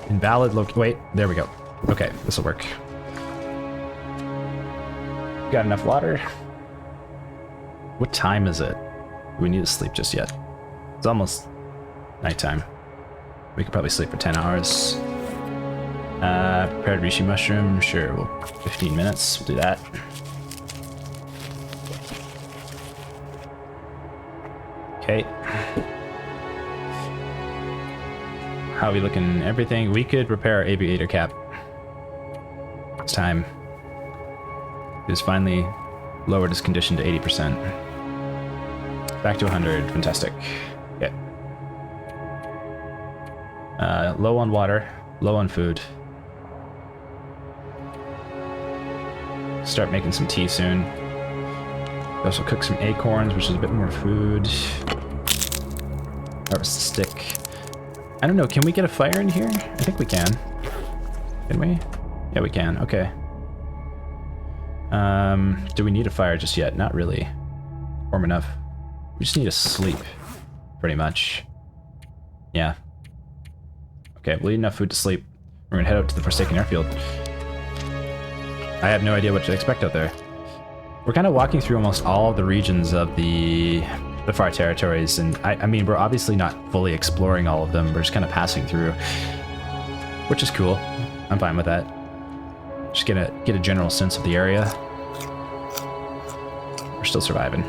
Invalid wait, there we go. Okay, this will work. Got enough water? What time is it? Do we need to sleep just yet? It's almost nighttime. We could probably sleep for 10 hours. Prepared reishi mushroom, sure, well, 15 minutes, we'll do that. Okay. How are we looking? Everything? We could repair our aviator cap. It's time. It's finally lowered its condition to 80%. Back to 100. Fantastic. Okay. Low on water. Low on food. Start making some tea soon. We also cook some acorns, which is a bit more food. Harvest a stick. I don't know, can we get a fire in here? I think we can. Can we? Yeah, we can. Okay. Do we need a fire just yet? Not really. Warm enough. We just need to sleep, pretty much. Yeah. Okay, we'll eat enough food to sleep. We're gonna head out to the Forsaken Airfield. I have no idea what to expect out there. We're kind of walking through almost all of the regions of the far territories, and I mean, we're obviously not fully exploring all of them. We're just kind of passing through, which is cool. I'm fine with that. Just get a general sense of the area. We're still surviving.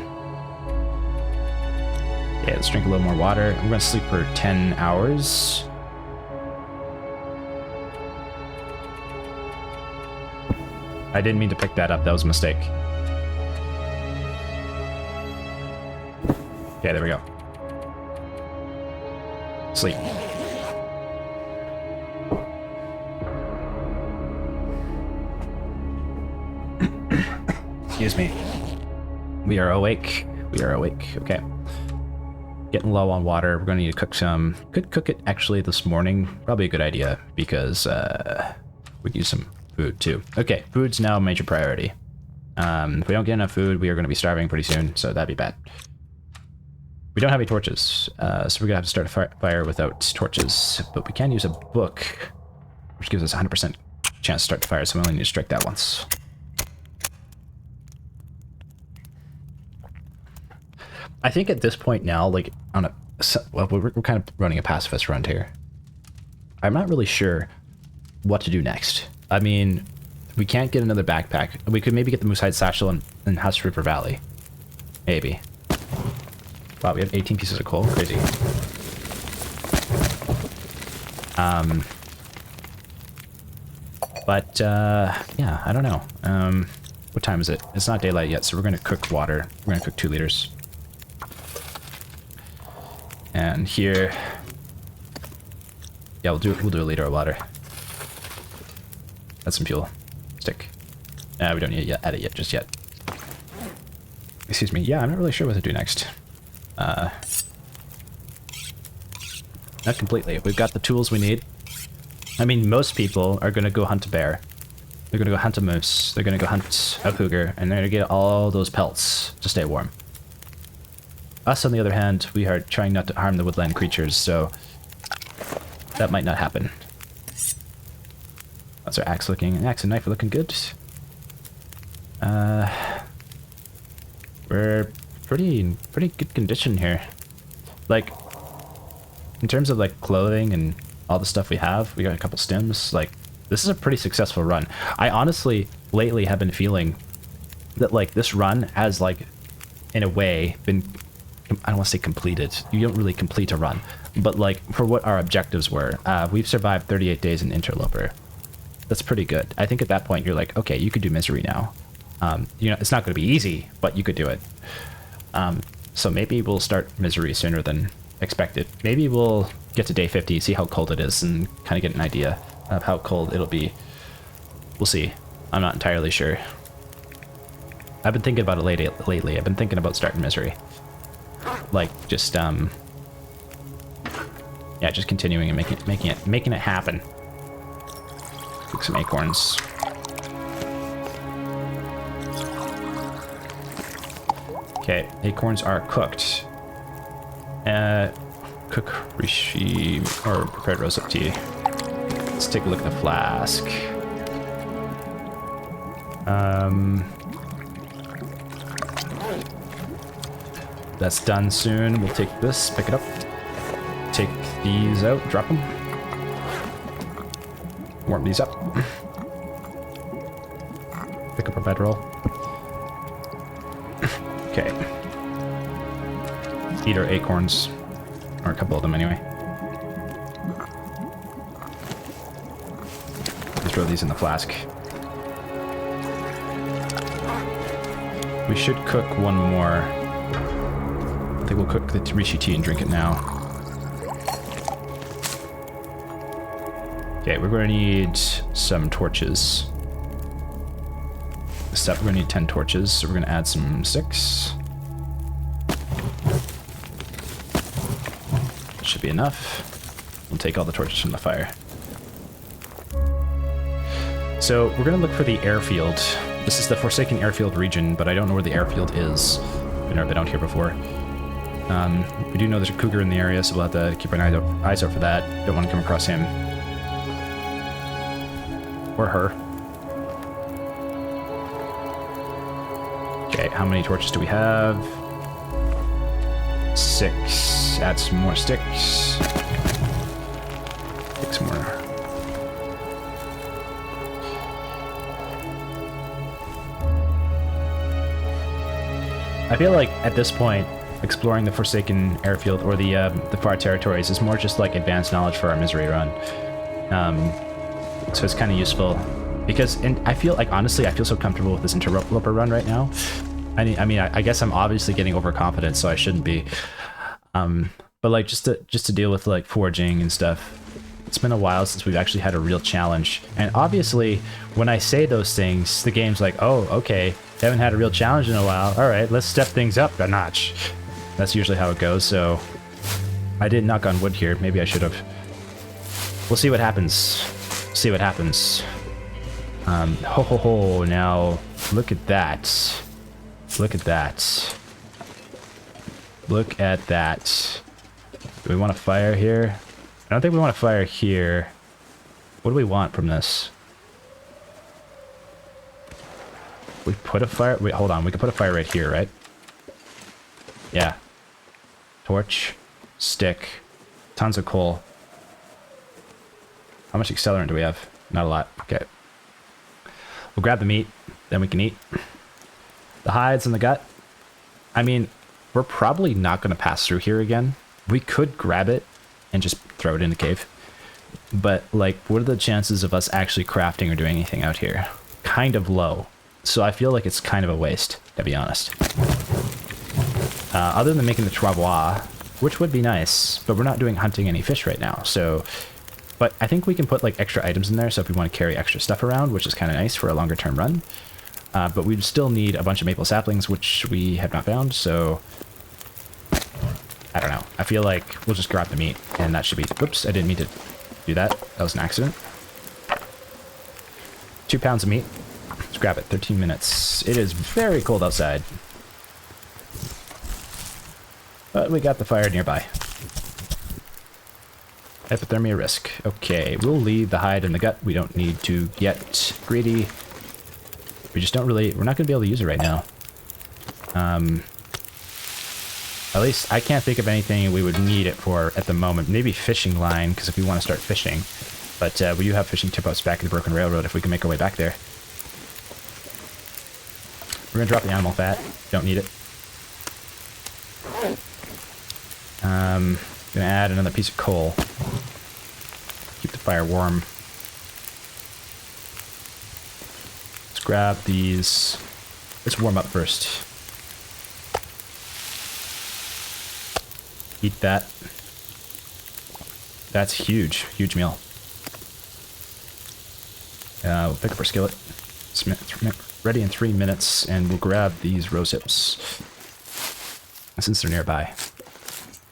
Yeah, let's drink a little more water. I'm gonna sleep for 10 hours. I didn't mean to pick that up. That was a mistake. Okay, there we go. Sleep. Excuse me. We are awake. We are awake. Okay. Getting low on water. We're going to need to cook some. Could cook it actually this morning. Probably a good idea because we'd use some food too. Okay, food's now a major priority. If we don't get enough food, we are going to be starving pretty soon, so that'd be bad. We don't have any torches, so we're going to have to start a fire without torches, but we can use a book, which gives us a 100% chance to start the fire, so we only need to strike that once. I think at this point now, like, well, we're kind of running a pacifist run here. I'm not really sure what to do next. I mean, we can't get another backpack. We could maybe get the Moose Hide Satchel in Husk River Valley. Maybe. Wow, we have 18 pieces of coal. Crazy. But, yeah, I don't know. What time is it? It's not daylight yet, so we're going to cook water. We're going to cook 2 liters. And here... Yeah, we'll do a liter of water. That's some fuel. Stick. We don't need to add it yet, just yet. Excuse me. Yeah, I'm not really sure what to do next. Not completely. We've got the tools we need. I mean, most people are going to go hunt a bear. They're going to go hunt a moose. They're going to go hunt a cougar. And they're going to get all those pelts to stay warm. Us, on the other hand, we are trying not to harm the woodland creatures, so that might not happen. That's our axe looking. Axe and knife are looking good. We're pretty good condition here. Like, in terms of like clothing and all the stuff we have, we got a couple stems. Like, This is a pretty successful run. I honestly, lately have been feeling that, like, this run has, like, in a way, been... I don't want to say completed. You don't really complete a run. But, like, for what our objectives were, we've survived 38 days in Interloper. That's pretty good. I think at that point, you're like, okay, you could do Misery now. You know, it's not going to be easy, but you could do it. So maybe we'll start Misery sooner than expected. Maybe we'll get to day 50, see how cold it is, and kind of get an idea of how cold it'll be. We'll see. I'm not entirely sure. I've been thinking about it lately. I've been thinking about starting Misery. Like, just, yeah, just continuing and making it happen. Cook some acorns. Okay, acorns are cooked. Cook Rishi or prepared rosehip tea. Let's take a look at the flask. That's done soon. We'll take this, pick it up, take these out, drop them, warm these up, pick up our bedroll. Okay. Eat our acorns, or a couple of them anyway. Just throw these in the flask. We should cook one more. I think we'll cook the Rishi tea and drink it now. Okay, we're going to need some torches. We're going to need 10 torches, so we're going to add some sticks. Should be enough. We'll take all the torches from the fire. So we're going to look for the airfield. This is the Forsaken Airfield region, but I don't know where the airfield is. I've never been out here before. We do know there's a cougar in the area, so we'll have to keep our eyes out for that. Don't want to come across him. Or her. Okay, how many torches do we have? 6. Add some more sticks. Take some more. I feel like at this point, exploring the Forsaken Airfield or the far territories is more just like advanced knowledge for our Misery run. So it's kind of useful because, and I feel like, honestly, I feel so comfortable with this Interloper run right now. I mean, I guess I'm obviously getting overconfident, so I shouldn't be. But like just to deal with like foraging and stuff, it's been a while since we've actually had a real challenge. And obviously, when I say those things, the game's like, oh, okay, haven't had a real challenge in a while. All right, let's step things up a notch. That's usually how it goes. So I did knock on wood here. Maybe I should have. We'll see what happens. See what happens. Ho ho ho! Now look at that. Look at that. Look at that. Do we want to fire here? I don't think we want to fire here. What do we want from this? We put a fire... Wait, hold on. We can put a fire right here, right? Yeah. Torch. Stick. Tons of coal. How much accelerant do we have? Not a lot. Okay. We'll grab the meat. Then we can eat. The hides and the gut. I mean, we're probably not going to pass through here again. We could grab it and just throw it in the cave. But, like, what are the chances of us actually crafting or doing anything out here? Kind of low. So I feel like it's kind of a waste, to be honest. Other than making the travois, which would be nice, but we're not doing hunting any fish right now, so... But I think we can put, like, extra items in there, so if we want to carry extra stuff around, which is kind of nice for a longer-term run. But we still need a bunch of maple saplings, which we have not found, so... I don't know. I feel like we'll just grab the meat, and that should be... Oops, I didn't mean to do that. That was an accident. 2 pounds of meat. Let's grab it. 13 minutes. It is very cold outside. But we got the fire nearby. Hypothermia risk. Okay, we'll leave the hide and the gut. We don't need to get greedy. We just don't really... We're not going to be able to use it right now. At least I can't think of anything we would need it for at the moment. Maybe fishing line, because if we want to start fishing. But we do have fishing tip-offs back at the Broken Railroad if we can make our way back there. We're going to drop the animal fat. Don't need it. Going to add another piece of coal. Keep the fire warm. Let's grab these. Let's warm up first. Eat that. That's huge. Huge meal. We'll pick up our skillet. It's ready in 3 minutes, and we'll grab these rose hips. Since they're nearby.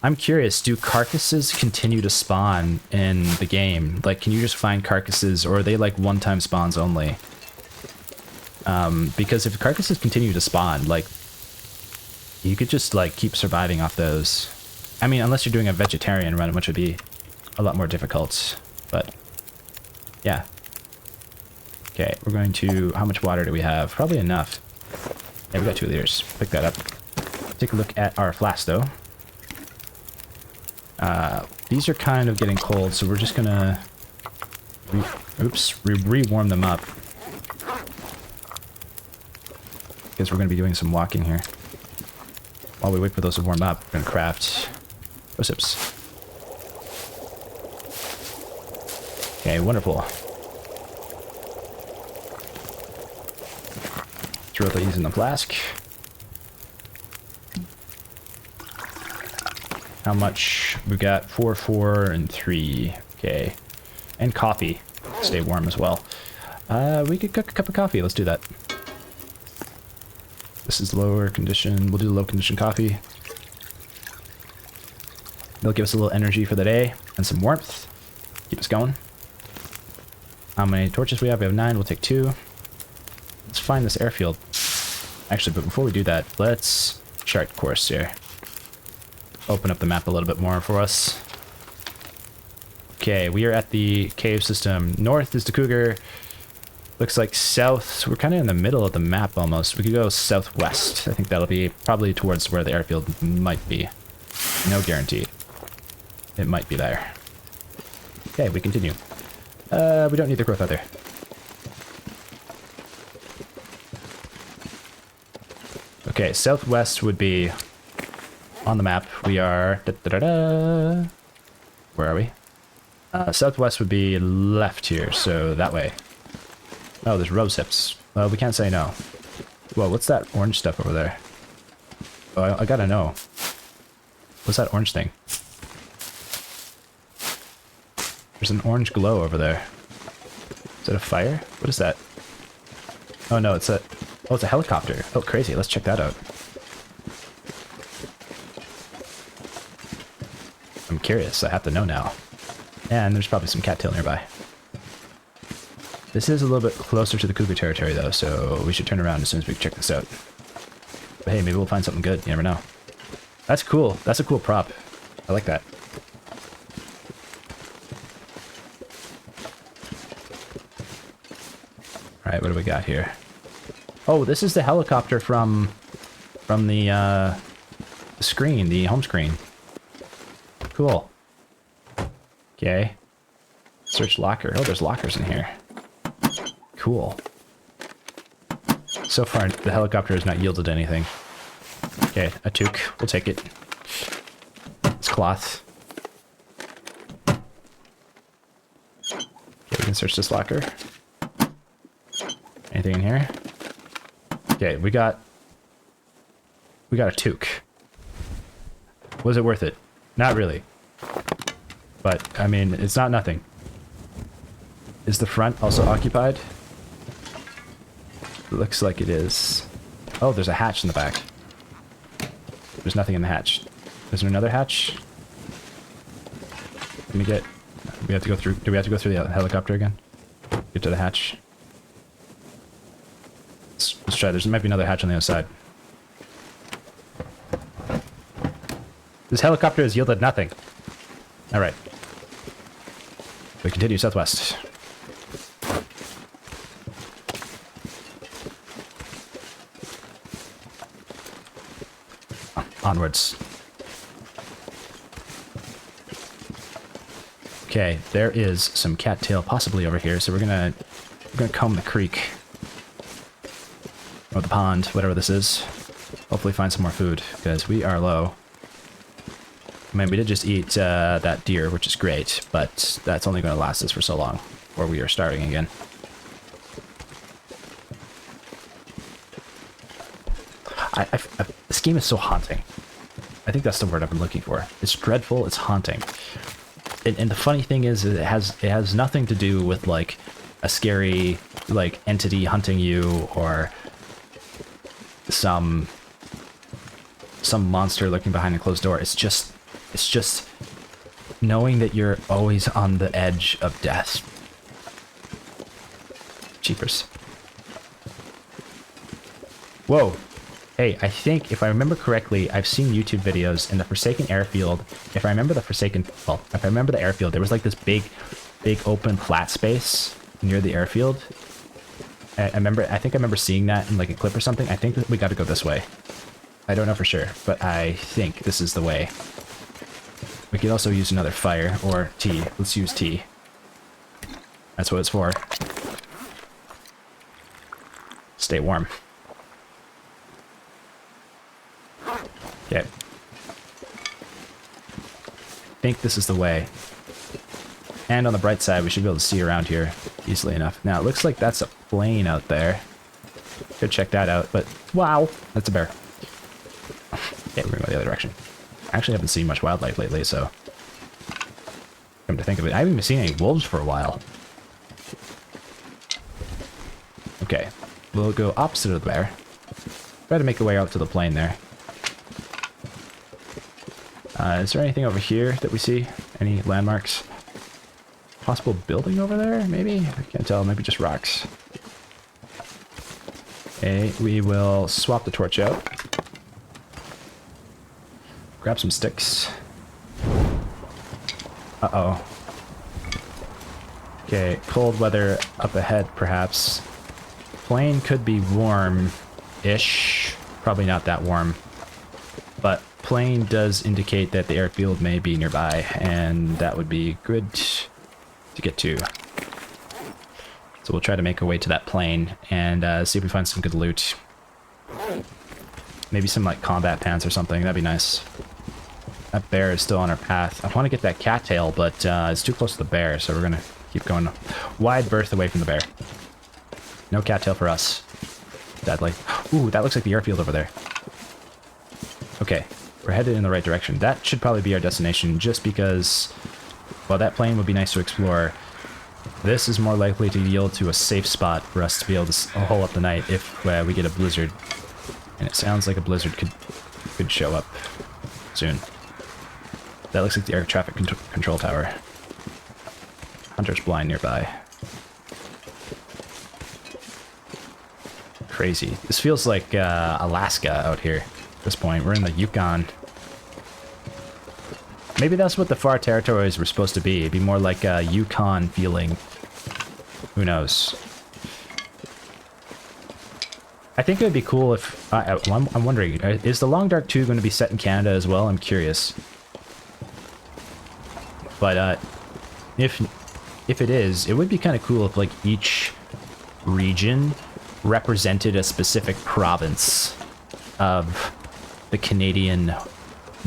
I'm curious, do carcasses continue to spawn in the game? Like, can you just find carcasses, or are they like one-time spawns only? Because if carcasses continue to spawn, like, you could just like keep surviving off those. I mean, unless you're doing a vegetarian run, which would be a lot more difficult, but yeah. Okay, we're going to, how much water do we have? Probably enough. Yeah, we got 2 liters. Pick that up. Take a look at our flask though. These are kind of getting cold, so we're just gonna re-warm them up. Because we're gonna be doing some walking here. While we wait for those to warm up, we're gonna craft rose hips. Okay, wonderful. Throw these in the flask. How much? We've got 4, 4, and 3. Okay. And coffee. Stay warm as well. We could cook a cup of coffee. Let's do that. This is lower condition. We'll do low condition coffee. They'll give us a little energy for the day and some warmth. Keep us going. How many torches we have? We have 9. We'll take 2. Let's find this airfield. Actually, but before we do that, let's chart course here. Open up the map a little bit more for us. Okay, we are at the cave system. North is the cougar. Looks like south. We're kind of in the middle of the map almost. We could go southwest. I think that'll be probably towards where the airfield might be. No guarantee. It might be there. Okay, we continue. We don't need the growth feather. Okay, southwest would be on the map. We are... Where are we? Southwest would be left here, so that way. Oh, there's rose hips. Well, we can't say no. Whoa, what's that orange stuff over there? Oh, I gotta know. What's that orange thing? There's an orange glow over there. Is that a fire? What is that? Oh no, it's a... Oh, it's a helicopter. Oh, crazy. Let's check that out. I'm curious. I have to know now. And there's probably some cattail nearby. This is a little bit closer to the cougar territory, though, so we should turn around as soon as we check this out. But hey, maybe we'll find something good. You never know. That's cool. That's a cool prop. I like that. Alright, what do we got here? Oh, this is the helicopter from the screen, the home screen. Cool. Okay. Search locker. Oh, there's lockers in here. Cool. So far, the helicopter has not yielded anything. Okay, a toque. We'll take it. It's cloth. Okay, we can search this locker. Anything in here? Okay, we got a toque. Was it worth it? Not really. But, I mean, it's not nothing. Is the front also occupied? It looks like it is. Oh, there's a hatch in the back. There's nothing in the hatch. Is there another hatch? Let me get... We have to go through... Do we have to go through the helicopter again? Get to the hatch. Let's try. There might be another hatch on the other side. This helicopter has yielded nothing. Alright. We continue southwest. Onwards. Okay, there is some cattail possibly over here, so we're gonna comb the creek. Or the pond, whatever this is. Hopefully find some more food, because we are low. I mean, we did just eat that deer, which is great, but that's only going to last us for so long, or we are starving again. This game is so haunting. I think that's the word I've been looking for. It's dreadful, it's haunting. And the funny thing is, it has nothing to do with, like, a scary, like, entity hunting you, or some monster lurking behind a closed door. It's just knowing that you're always on the edge of death. Jeepers. Whoa. Hey, I think, if I remember correctly, I've seen YouTube videos in the Forsaken Airfield. If I remember the airfield, there was like this big open flat space near the airfield. I think I remember seeing that in like a clip or something. I think that we got to go this way. I don't know for sure, but I think this is the way. We could also use another fire or tea. Let's use tea. That's what it's for. Stay warm. Okay. I think this is the way. And on the bright side, we should be able to see around here easily enough. Now, it looks like that's a plane out there. Could check that out, but wow, that's a bear. Okay, we're going to go the other direction. I actually haven't seen much wildlife lately, so... Come to think of it, I haven't even seen any wolves for a while. Okay, we'll go opposite of the bear. Try to make our way out to the plane there. Is there anything over here that we see? Any landmarks? Possible building over there, maybe? I can't tell, maybe just rocks. Okay, we will swap the torch out. Grab some sticks. Uh-oh. Okay, cold weather up ahead, perhaps. Plane could be warm-ish. Probably not that warm. But plane does indicate that the airfield may be nearby, and that would be good to get to. So we'll try to make our way to that plane and see if we find some good loot. Maybe some like combat pants or something, that'd be nice. That bear is still on our path. I want to get that cattail, but it's too close to the bear, so we're gonna keep going wide berth away from the bear. No cattail for us. Sadly. Ooh, that looks like the airfield over there. Okay, we're headed in the right direction. That should probably be our destination, just because, while that plane would be nice to explore, this is more likely to yield to a safe spot for us to be able to hole up the night if we get a blizzard. And it sounds like a blizzard could show up soon. That looks like the air traffic control tower. Hunter's blind nearby. Crazy. This feels like Alaska out here at this point. We're in the Yukon. Maybe that's what the far territories were supposed to be. It'd be more like a Yukon feeling. Who knows? I think it would be cool if... I'm wondering, is the Long Dark 2 going to be set in Canada as well? I'm curious. But if it is, it would be kind of cool if like each region represented a specific province of the Canadian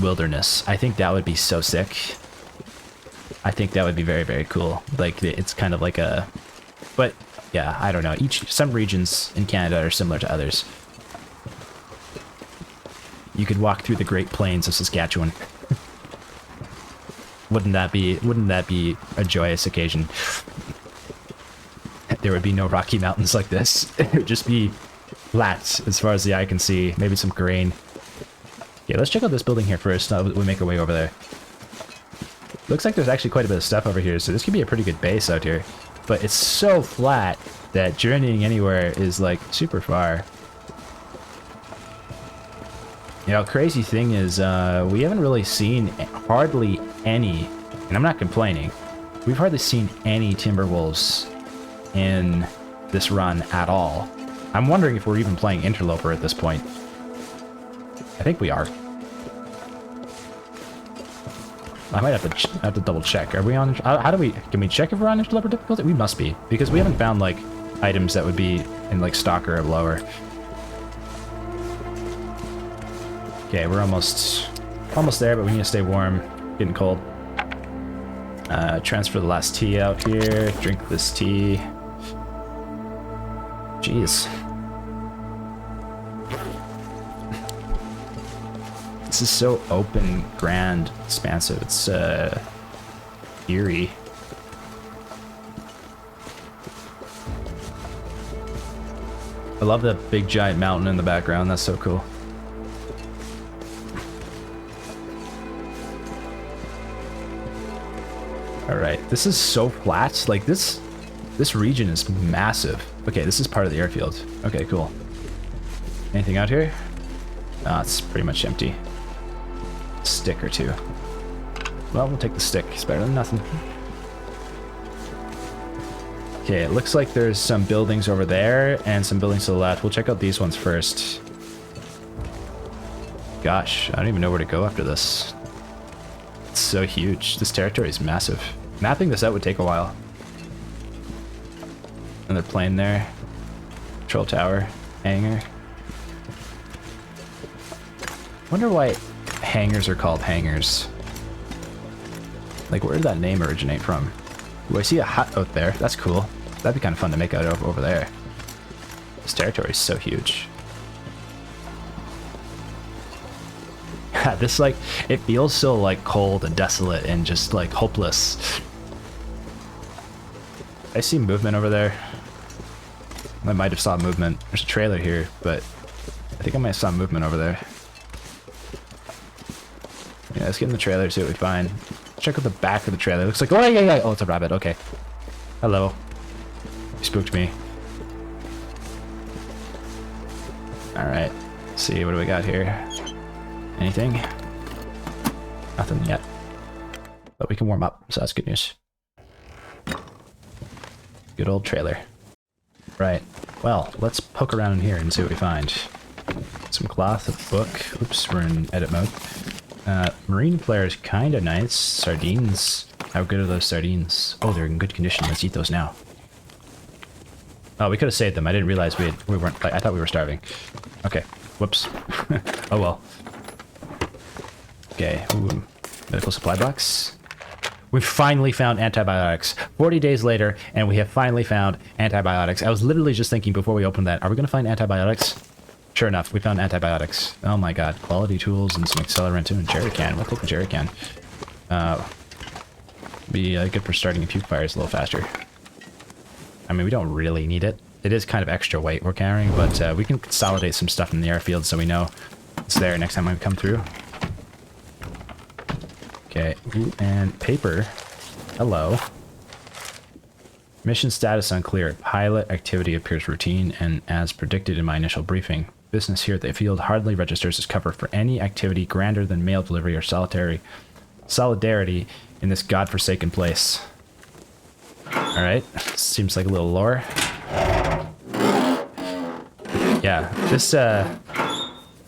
wilderness. I think that would be so sick. I think that would be very, very cool. Like, it's kind of like a... But, yeah, I don't know. Some regions in Canada are similar to others. You could walk through the Great Plains of Saskatchewan. Wouldn't that be a joyous occasion? There would be no Rocky Mountains like this. It would just be flat as far as the eye can see. Maybe some grain. Yeah, let's check out this building here first. We make our way over there. Looks like there's actually quite a bit of stuff over here, so this could be a pretty good base out here. But it's so flat that journeying anywhere is like super far. You know, crazy thing is, we haven't really seen hardly any, and I'm not complaining, we've hardly seen any Timberwolves in this run at all. I'm wondering if we're even playing Interloper at this point. I think we are. I might have to double check. Are we on? How do we? Can we check if we're on Interloper difficulty? We must be, because we haven't found like items that would be in like Stalker or lower. Okay, we're almost there, but we need to stay warm. Getting cold. Transfer the last tea out here. Drink this tea. Jeez. This is so open, grand, expansive. It's eerie. I love the big giant mountain in the background. That's so cool. All right, this is so flat. Like this region is massive. Okay, this is part of the airfield. Okay, cool. Anything out here? Ah, it's pretty much empty. Stick or two. Well, we'll take the stick. It's better than nothing. Okay, it looks like there's some buildings over there and some buildings to the left. We'll check out these ones first. Gosh, I don't even know where to go after this. It's so huge. This territory is massive. Mapping this out would take a while. Another plane there. Control tower. Hangar. Wonder why hangars are called hangars. Like, where did that name originate from? Ooh, I see a hut out there. That's cool. That'd be kind of fun to make out over there. This territory is so huge. This, like, it feels so, like, cold and desolate and just, like, hopeless. I see movement over there. I might have saw movement. There's a trailer here, but I think I might have saw movement over there. Yeah, let's get in the trailer, see what we find. Check out the back of the trailer. It looks like, oh, yeah. Oh, it's a rabbit. Okay. Hello. You spooked me. All right. Let's see, what do we got here? Anything? Nothing yet. But we can warm up, so that's good news. Good old trailer. Right. Well, let's poke around in here and see what we find. Some cloth, a book. Oops, we're in edit mode. Marine flare is kind of nice. Sardines. How good are those sardines? Oh, they're in good condition. Let's eat those now. Oh, we could have saved them. I didn't realize we weren't. Like, I thought we were starving. Okay. Whoops. Oh well. Okay. Ooh. Medical supply box. We finally found antibiotics. 40 days later, and we have finally found antibiotics. I was literally just thinking before we opened that, are we going to find antibiotics? Sure enough, we found antibiotics. Oh my god. Quality tools and some accelerant too, and jerry can. We'll take the jerry can. Be good for starting a puke fires a little faster. I mean, we don't really need it. It is kind of extra weight we're carrying, but we can consolidate some stuff in the airfield so we know it's there next time we come through. Okay, ooh, and paper. Hello. Mission status unclear. Pilot activity appears routine and as predicted in my initial briefing. Business here at the field hardly registers as cover for any activity grander than mail delivery or solidarity in this godforsaken place. Alright, seems like a little lore. Yeah, this, I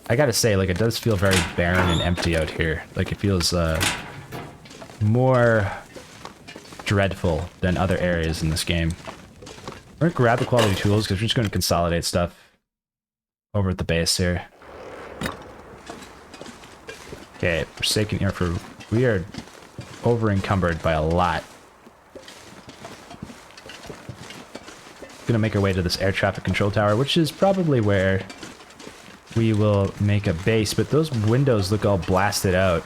gotta say, like, it does feel very barren and empty out here. Like, it feels, more dreadful than other areas in this game. We're gonna grab the quality tools because we're just gonna consolidate stuff over at the base here. Okay, Forsaken Air for... We are over encumbered by a lot. Gonna make our way to this air traffic control tower, which is probably where we will make a base, but those windows look all blasted out.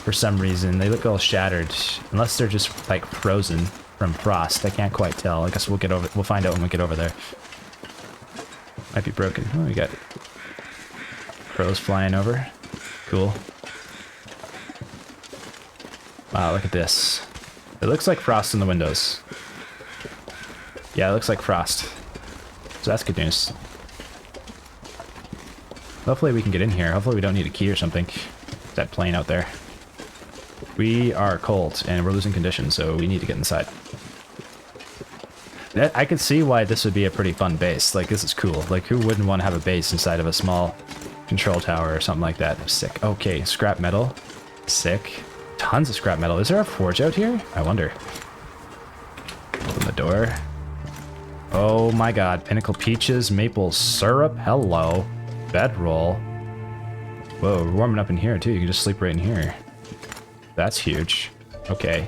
For some reason, they look all shattered. Unless they're just, like, frozen from frost. I can't quite tell. I guess we'll find out when we get over there. Might be broken. Oh, we got crows flying over. Cool. Wow, look at this. It looks like frost in the windows. Yeah, it looks like frost. So that's good news. Hopefully we can get in here. Hopefully we don't need a key or something. That plane out there. We are cold, and we're losing condition, so we need to get inside. I could see why this would be a pretty fun base. Like, this is cool. Like, who wouldn't want to have a base inside of a small control tower or something like that? Sick. Okay, scrap metal. Sick. Tons of scrap metal. Is there a forge out here? I wonder. Open the door. Oh my god. Pinnacle peaches, maple syrup. Hello. Bedroll. Whoa, we're warming up in here too. You can just sleep right in here. That's huge. Okay.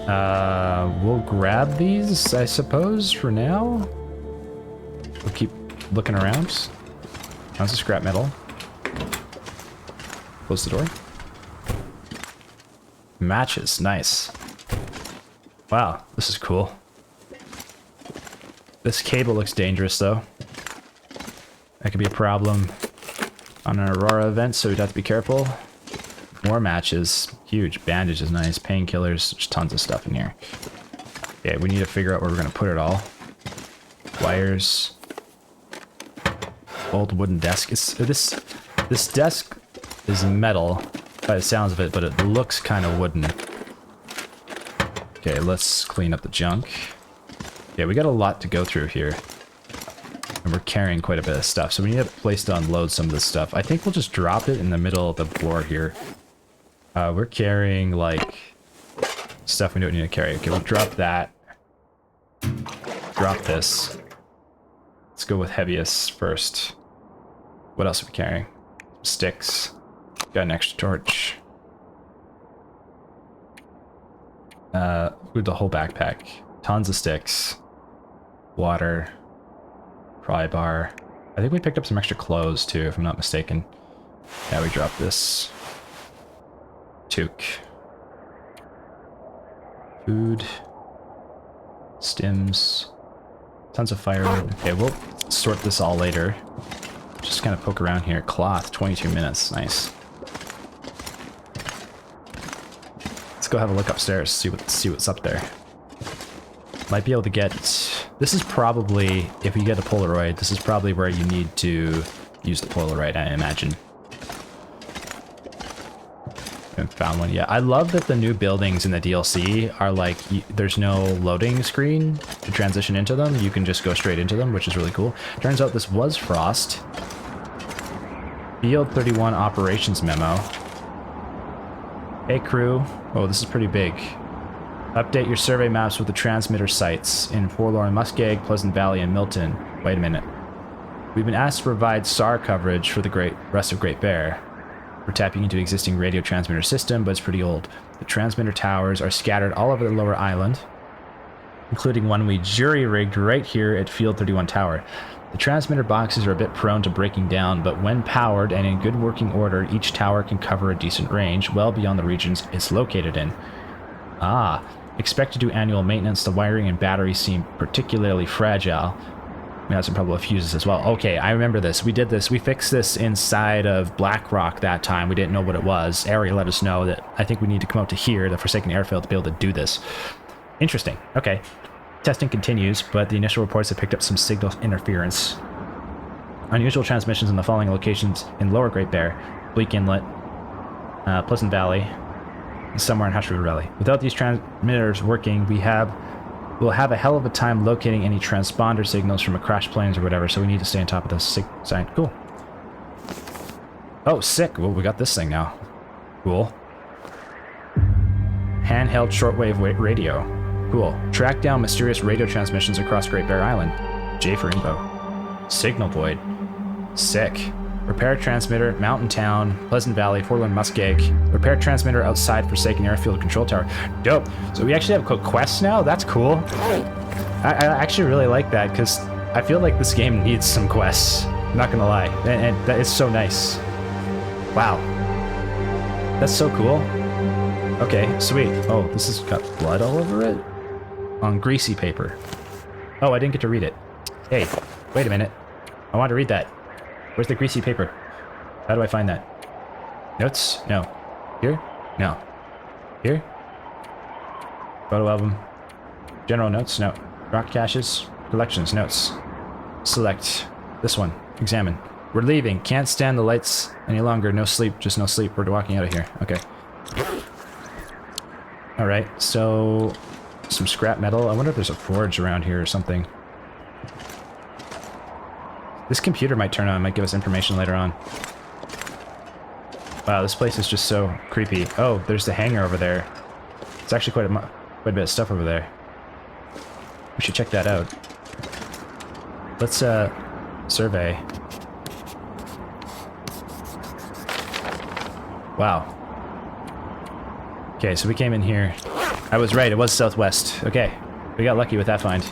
We'll grab these, I suppose, for now. We'll keep looking around. Tons of scrap metal. Close the door. Matches, nice. Wow, this is cool. This cable looks dangerous, though. That could be a problem on an Aurora event, so we'd have to be careful. More matches. Huge. Bandages, nice. Painkillers. There's tons of stuff in here. Okay, we need to figure out where we're going to put it all. Wires. Old wooden desk. This desk is metal by the sounds of it, but it looks kind of wooden. Okay, let's clean up the junk. Yeah, we got a lot to go through here. And we're carrying quite a bit of stuff, so we need a place to unload some of this stuff. I think we'll just drop it in the middle of the floor here. We're carrying, like, stuff we don't need to carry. Okay, we'll drop that. Drop this. Let's go with heaviest first. What else are we carrying? Sticks. Got an extra torch. With the whole backpack. Tons of sticks. Water. Pry bar. I think we picked up some extra clothes too, if I'm not mistaken. Yeah, we dropped this. Toque. Food. Stims. Tons of firewood. Okay, we'll sort this all later. Just kind of poke around here. Cloth, 22 minutes. Nice. Let's go have a look upstairs, see what's up there. Might be able to get... This is probably, if you get a Polaroid, this is probably where you need to use the Polaroid, I imagine. Haven't found one yet. I love that the new buildings in the DLC are like, there's no loading screen to transition into them. You can just go straight into them, which is really cool. Turns out this was Frost. Field 31 operations memo. Hey crew. Oh, this is pretty big. Update your survey maps with the transmitter sites in Forlorn, Muskeg, Pleasant Valley, and Milton. Wait a minute. We've been asked to provide SAR coverage for the rest of Great Bear. We're tapping into existing radio transmitter system, but it's pretty old. The transmitter towers are scattered all over the lower island, including one we jury-rigged right here at Field 31 Tower. The transmitter boxes are a bit prone to breaking down, but when powered and in good working order, each tower can cover a decent range, well beyond the regions it's located in. Ah. Expect to do annual maintenance. The wiring and batteries seem particularly fragile. We had some trouble with fuses as well. Okay, I remember this. We did this. We fixed this inside of Blackrock that time. We didn't know what it was. Ari let us know that I think we need to come out to here, the Forsaken Airfield, to be able to do this. Interesting. Okay. Testing continues, but the initial reports have picked up some signal interference. Unusual transmissions in the following locations in Lower Great Bear, Bleak Inlet, Pleasant Valley, somewhere in Hushwood Valley. Without these transmitters working, we'll have a hell of a time locating any transponder signals from a crashed planes or whatever, so we need to stay on top of the sign. Cool. Oh, sick. Well, we got this thing now. Cool. Handheld shortwave radio. Cool. Track down mysterious radio transmissions across Great Bear Island. J for info. Signal void. Sick. Repair transmitter, Mountain Town, Pleasant Valley, Forlorn Muskeg. Repair transmitter outside Forsaken Airfield Control Tower. Dope. So we actually have quests now? That's cool. I actually really like that, because I feel like this game needs some quests. I'm not gonna lie. And that is so nice. Wow. That's so cool. Okay, sweet. Oh, this has got blood all over it? On greasy paper. Oh, I didn't get to read it. Hey, wait a minute. I want to read that. Where's the greasy paper? How do I find that? Notes? No. Here? No. Here? Photo album. General notes? No. Rock caches? Collections? Notes. Select. This one. Examine. We're leaving. Can't stand the lights any longer. No sleep. Just no sleep. We're walking out of here. Okay. Alright, so... some scrap metal. I wonder if there's a forge around here or something. This computer might turn on, might give us information later on. Wow, this place is just so creepy. Oh, there's the hangar over there. It's actually quite a bit of stuff over there. We should check that out. Let's survey. Wow. Okay, so we came in here. I was right, it was southwest. Okay, we got lucky with that find.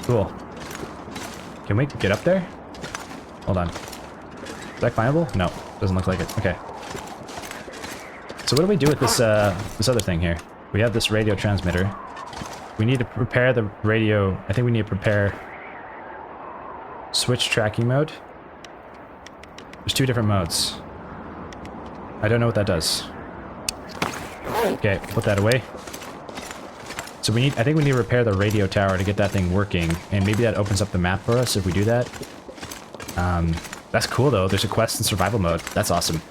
Cool. Can we get up there? Hold on. Is that climbable? No, doesn't look like it. Okay. So what do we do with this this other thing here? We have this radio transmitter. We need to prepare the radio. I think we need to prepare switch tracking mode. There's two different modes. I don't know what that does. Okay, put that away. So we need, I think we need to repair the radio tower to get that thing working, and maybe that opens up the map for us if we do that. That's cool though, there's a quest in survival mode. That's awesome.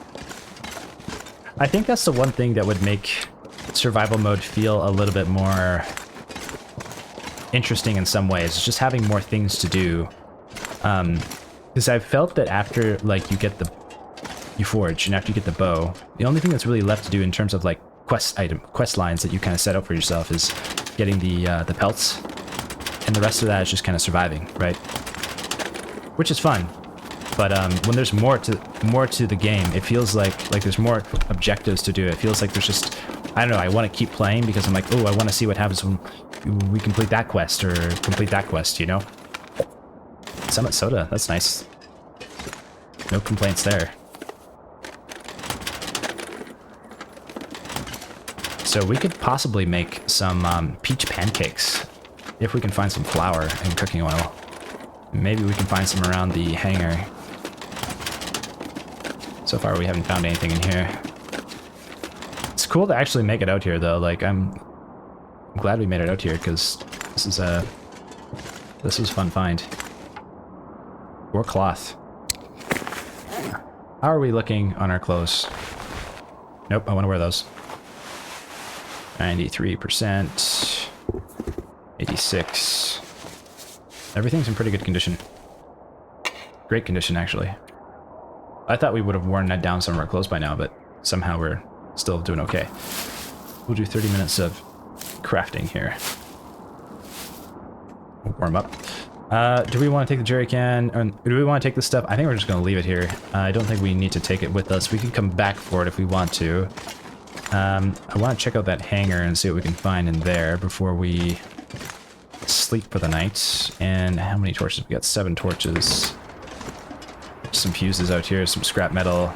I think that's the one thing that would make survival mode feel a little bit more interesting in some ways, just having more things to do. Because I've felt that after, like, you forge, and after you get the bow, the only thing that's really left to do in terms of, like, quest lines that you kind of set up for yourself is getting the pelts, and the rest of that is just kind of surviving, right? Which is fun, but when there's more to the game, it feels like there's more objectives to do. It feels like there's just, I don't know, I want to keep playing because I'm like, oh, I want to see what happens when we complete that quest or complete that quest, you know? Summit soda, that's nice. No complaints there. So we could possibly make some peach pancakes if we can find some flour and cooking oil. Maybe we can find some around the hangar. So far we haven't found anything in here. It's cool to actually make it out here though. Like I'm glad we made it out here because this is a fun find. Or cloth. How are we looking on our clothes? Nope, I want to wear those. 93%. 86. Everything's in pretty good condition. Great condition, actually. I thought we would have worn that down some of our clothes by now, but somehow we're still doing okay. We'll do 30 minutes of crafting here. We'll warm up. Do we want to take the jerry can? Or do we want to take this stuff? I think we're just going to leave it here. I don't think we need to take it with us. We can come back for it if we want to. I want to check out that hangar and see what we can find in there before we sleep for the night. And how many torches? We got 7 torches. Some fuses out here, some scrap metal.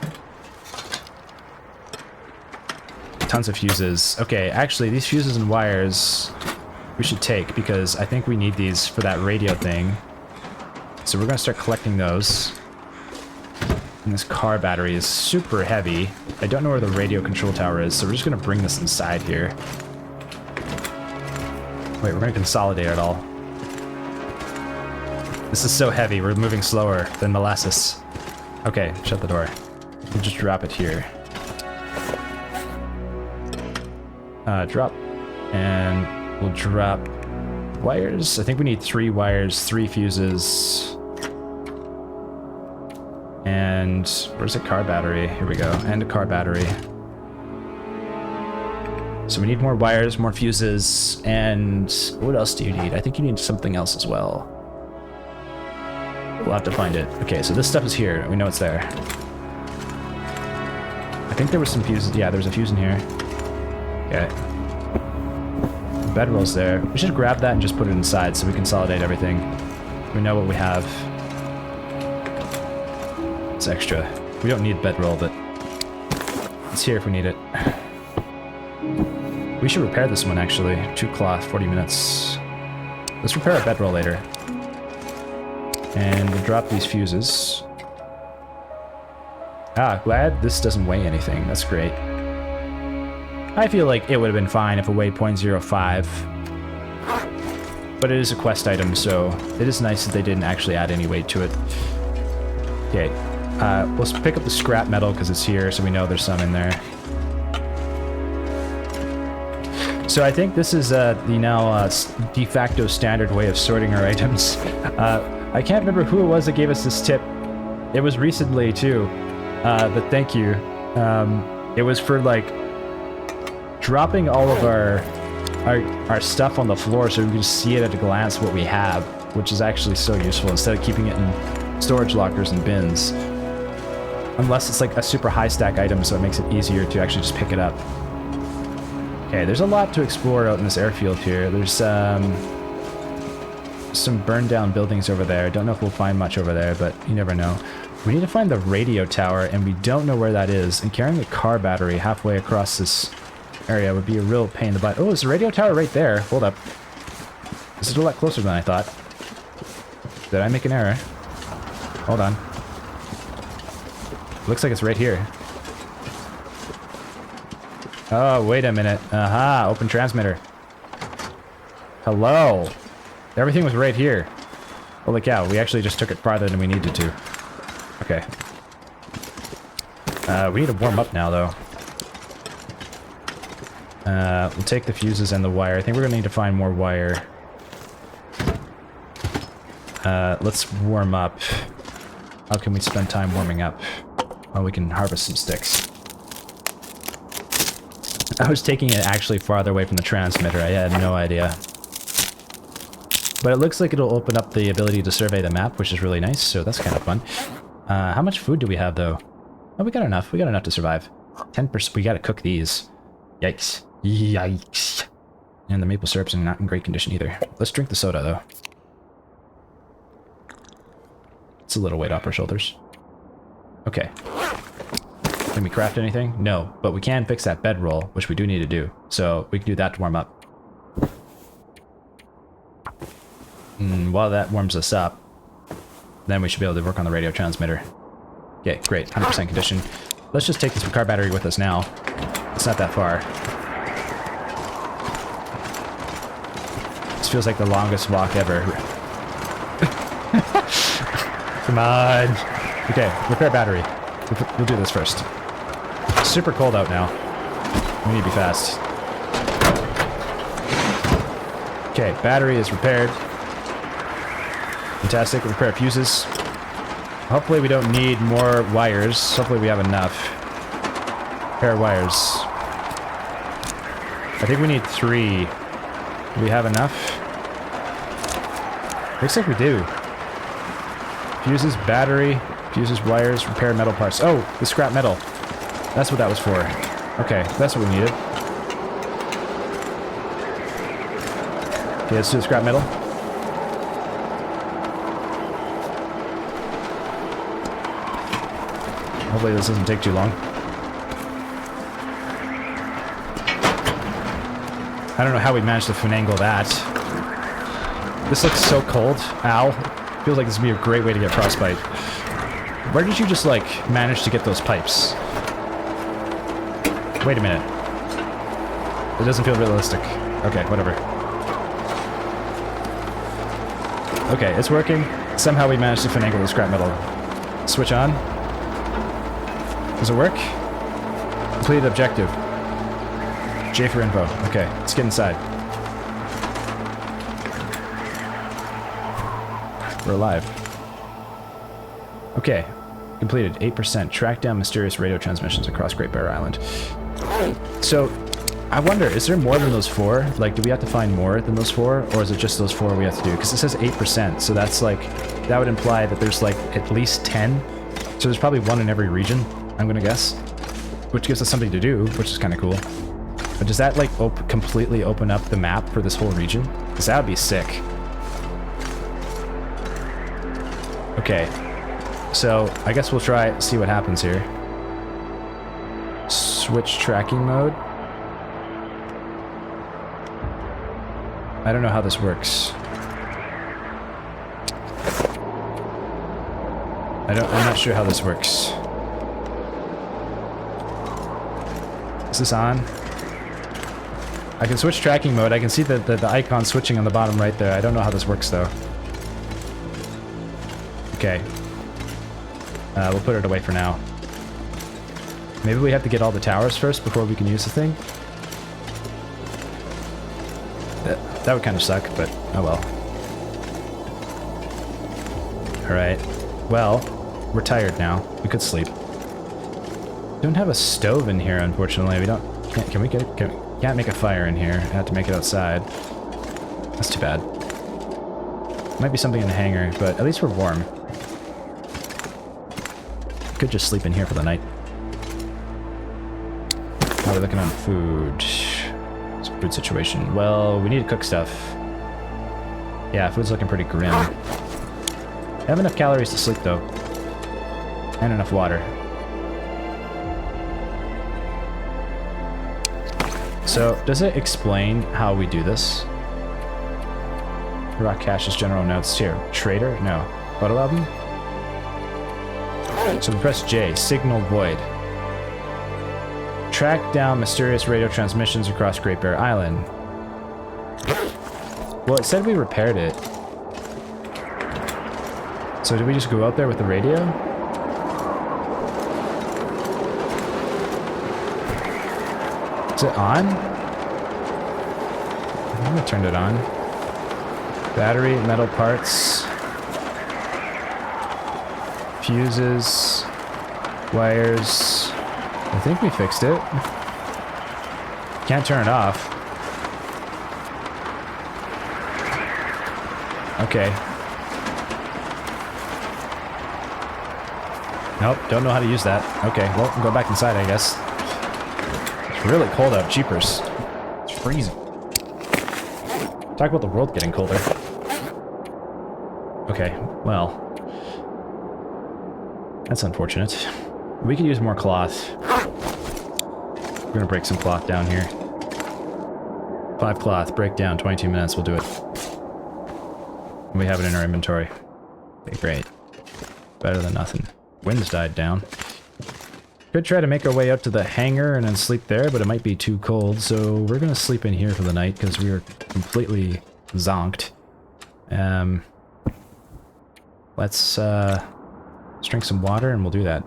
Tons of fuses. Okay, actually, these fuses and wires we should take because I think we need these for that radio thing. So we're gonna start collecting those. And this car battery is super heavy. I don't know where the radio control tower is, so we're just gonna bring this inside here. Wait, we're gonna consolidate it all. This is so heavy, we're moving slower than molasses. Okay, shut the door. We'll just drop it here. Drop. And we'll drop wires. I think we need 3 wires, 3 fuses. And where's the car battery? Here we go. And a car battery. So we need more wires, more fuses, and what else do you need? I think you need something else as well. We'll have to find it. Okay, so this stuff is here. We know it's there. I think there was some fuses. Yeah, there was a fuse in here. Okay. Bedroll's there. We should grab that and just put it inside so we consolidate everything. We know what we have. It's extra. We don't need bedroll, but it's here if we need it. We should repair this one, actually. 2 cloth, 40 minutes. Let's repair our bedroll later. And we'll drop these fuses. Ah, glad this doesn't weigh anything. That's great. I feel like it would have been fine if it weighed 0.05. But it is a quest item, so it is nice that they didn't actually add any weight to it. Okay. Let's pick up the scrap metal because it's here, so we know there's some in there. So I think this is the now de facto standard way of sorting our items. I can't remember who it was that gave us this tip. It was recently, too. the thank you. It was for like dropping all of our stuff on the floor so we can see it at a glance what we have, which is actually so useful instead of keeping it in storage lockers and bins. Unless it's like a super high stack item, so it makes it easier to actually just pick it up. Okay, there's a lot to explore out in this airfield here. There's some burned down buildings over there. Don't know if we'll find much over there, but you never know. We need to find the radio tower, and we don't know where that is. And carrying a car battery halfway across this area would be a real pain in the butt. Oh, there's a radio tower right there. Hold up. This is a lot closer than I thought. Did I make an error? Hold on. Looks like it's right here. Oh, wait a minute. Aha, open transmitter. Hello. Everything was right here. Holy cow, we actually just took it farther than we needed to. Okay. We need to warm up now, though. We'll take the fuses and the wire. I think we're going to need to find more wire. Let's warm up. How can we spend time warming up? Oh, we can harvest some sticks. I was taking it actually farther away from the transmitter. I had no idea. But it looks like it'll open up the ability to survey the map, which is really nice, so that's kind of fun. How much food do we have, though? Oh, we got enough. We got enough to survive. 10%. We gotta cook these. Yikes. Yikes. And the maple syrup's not in great condition either. Let's drink the soda, though. It's a little weight off our shoulders. Okay. Can we craft anything? No, but we can fix that bedroll, which we do need to do. So we can do that to warm up. And while that warms us up, then we should be able to work on the radio transmitter. Okay, great. 100% condition. Let's just take this car battery with us now. It's not that far. This feels like the longest walk ever. Come on. Okay, repair battery. We'll do this first. It's super cold out now. We need to be fast. Okay, battery is repaired. Fantastic. Repair fuses. Hopefully we don't need more wires. Hopefully we have enough. Repair wires. I think we need 3. Do we have enough? Looks like we do. Fuses, battery, fuses, wires, repair metal parts. Oh, the scrap metal. That's what that was for. Okay, that's what we needed. Okay, let's do the scrap metal. Hopefully this doesn't take too long. I don't know how we managed to finagle that. This looks so cold. Ow. Feels like this would be a great way to get frostbite. Where did you just, like, manage to get those pipes? Wait a minute. It doesn't feel realistic. Okay, whatever. Okay, it's working. Somehow we managed to finagle the scrap metal. Switch on. Does it work? Completed objective. J for info. Okay, let's get inside. We're alive. Okay, completed. 8%. Track down mysterious radio transmissions across Great Bear Island. So, I wonder, is there more than those 4? Like, do we have to find more than those 4? Or is it just those 4 we have to do? Because it says 8%, so that's like, that would imply that there's like at least 10. So there's probably 1 in every region, I'm gonna guess. Which gives us something to do, which is kind of cool. But does that like completely open up the map for this whole region? Because that would be sick. Okay, so I guess we'll try, see what happens here. Switch tracking mode. I don't know how this works. I'm not sure how this works. Is this on? I can switch tracking mode. I can see the icon switching on the bottom right there. I don't know how this works though. Okay. We'll put it away for now. Maybe we have to get all the towers first before we can use the thing? That would kind of suck, but oh well. Alright. Well, we're tired now. We could sleep. Don't have a stove in here, unfortunately. We don't. Can't make a fire in here. I have to make it outside. That's too bad. Might be something in the hangar, but at least we're warm. Could just sleep in here for the night. How are we looking on food? Food situation. Well, we need to cook stuff. Yeah, food's looking pretty grim. I have enough calories to sleep, though. And enough water. So, does it explain how we do this? Rock Cache's general notes here. Trader? No. Photo album? So we press J. Signal void. Track down mysterious radio transmissions across Great Bear Island. Well, it said we repaired it. So did we just go out there with the radio? Is it on? I'm gonna turn it on. Battery, metal parts, fuses, wires. I think we fixed it. Can't turn it off. Okay. Nope, don't know how to use that. Okay, well, we'll go back inside, I guess. It's really cold out, jeepers. It's freezing. Talk about the world getting colder. Okay, well. That's unfortunate. We could use more cloth. We're gonna break some cloth down here. 5 cloth, break down, 22 minutes, we'll do it. We have it in our inventory. Okay, great. Better than nothing. Wind's died down. Could try to make our way up to the hangar and then sleep there, but it might be too cold, so we're gonna sleep in here for the night because we are completely zonked. Let's drink some water and we'll do that.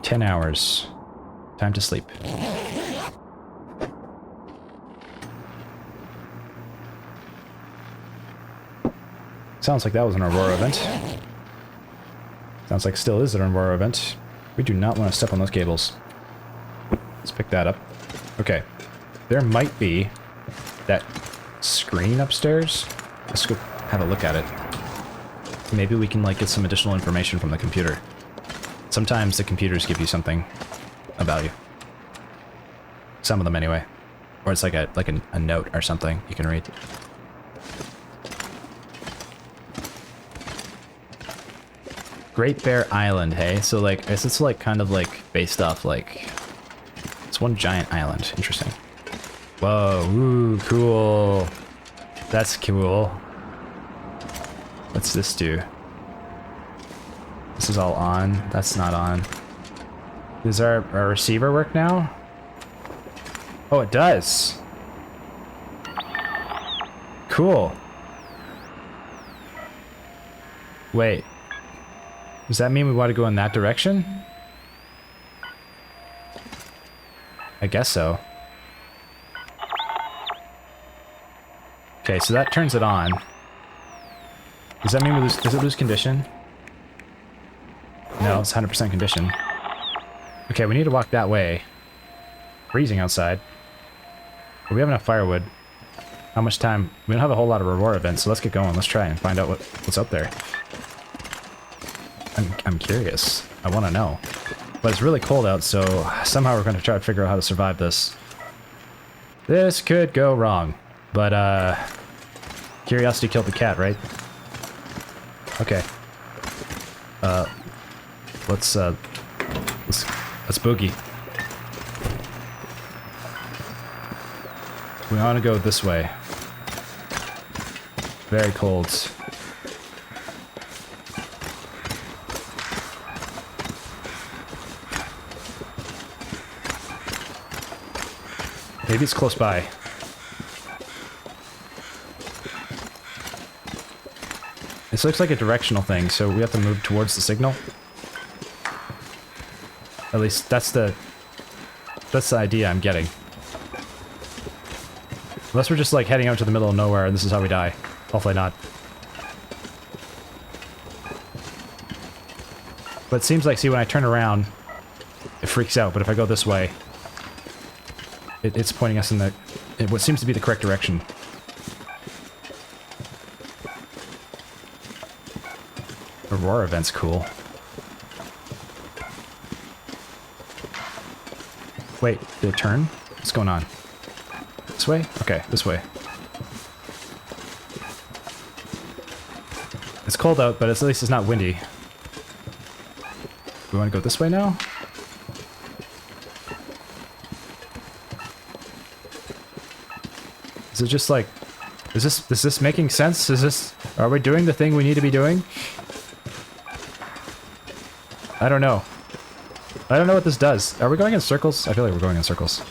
"10 hours. Time to sleep." Sounds like that was an Aurora event. Sounds like still is an Aurora event. We do not want to step on those cables. Let's pick that up. Okay. There might be that screen upstairs. Let's go have a look at it. Maybe we can like get some additional information from the computer. Sometimes the computers give you something about you. Some of them anyway. Or it's like a note or something you can read. Great Bear Island, hey? So like, it's like kind of like based off like, it's one giant island. Interesting. Whoa, ooh, cool. That's cool. What's this do? This is all on. That's not on. Does our receiver work now? Oh, it does. Cool. Wait. Does that mean we want to go in that direction? I guess so. Okay, so that turns it on. Does that mean we lose, does it lose condition? No, it's 100% condition. Okay, we need to walk that way. Freezing outside. But we have enough firewood. How much time? We don't have a whole lot of Aurora events, so let's get going. Let's try and find out what's up there. I'm curious. I want to know. But it's really cold out, so somehow we're going to try to figure out how to survive this. This could go wrong. But, curiosity killed the cat, right? Okay. Let's boogie. We want to go this way. Very cold. Maybe it's close by. This looks like a directional thing, so we have to move towards the signal. At least that's the idea I'm getting. Unless we're just like heading out to the middle of nowhere and this is how we die. Hopefully not. But it seems like, see, when I turn around, it freaks out. But if I go this way, it's pointing us in the what seems to be the correct direction. Aurora event's cool. Wait, did it turn? What's going on? This way? Okay, this way. It's cold out, but at least it's not windy. We want to go this way now? Is it just like... is this making sense? Are we doing the thing we need to be doing? I don't know. I don't know what this does. Are we going in circles? I feel like we're going in circles.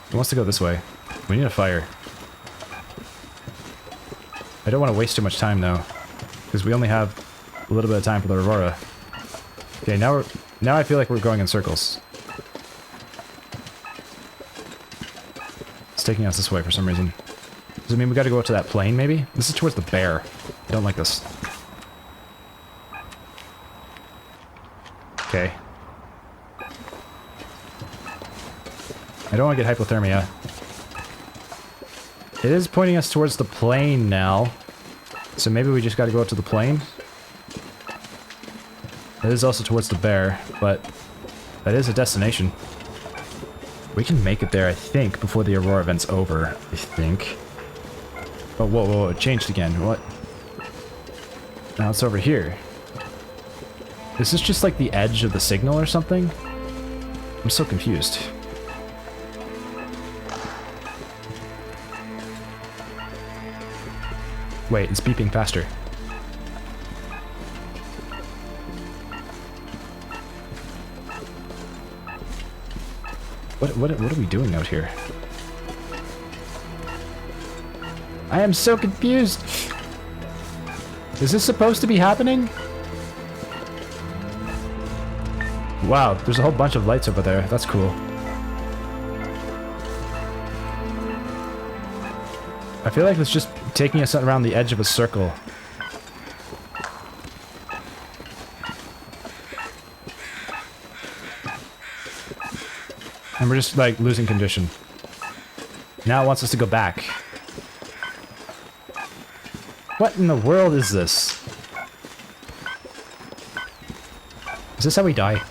It wants to go this way. We need a fire. I don't want to waste too much time though, because we only have a little bit of time for the Aurora. Okay, now I feel like we're going in circles. It's taking us this way for some reason. Does it mean we got to go up to that plane? Maybe this is towards the bear. I don't like this. Okay. I don't want to get hypothermia. It is pointing us towards the plane now. So maybe we just got to go up to the plane. It is also towards the bear, but that is a destination. We can make it there, I think, before the Aurora event's over. I think. Oh, whoa, whoa, it changed again. What? Now it's over here. Is this just like the edge of the signal or something? I'm so confused. Wait, it's beeping faster. What are we doing out here? I am so confused. Is this supposed to be happening? Wow, there's a whole bunch of lights over there. That's cool. I feel like it's just taking us around the edge of a circle. And we're just, like, losing condition. Now it wants us to go back. What in the world is this? Is this how we die?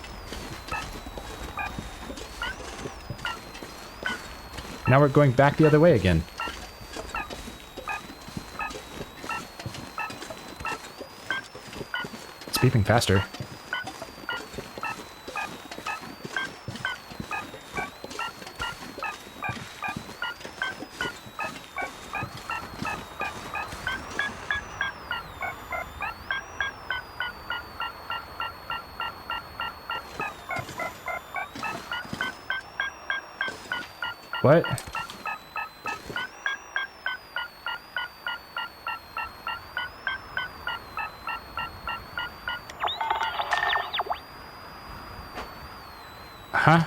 Now we're going back the other way again. It's beeping faster. What? Huh?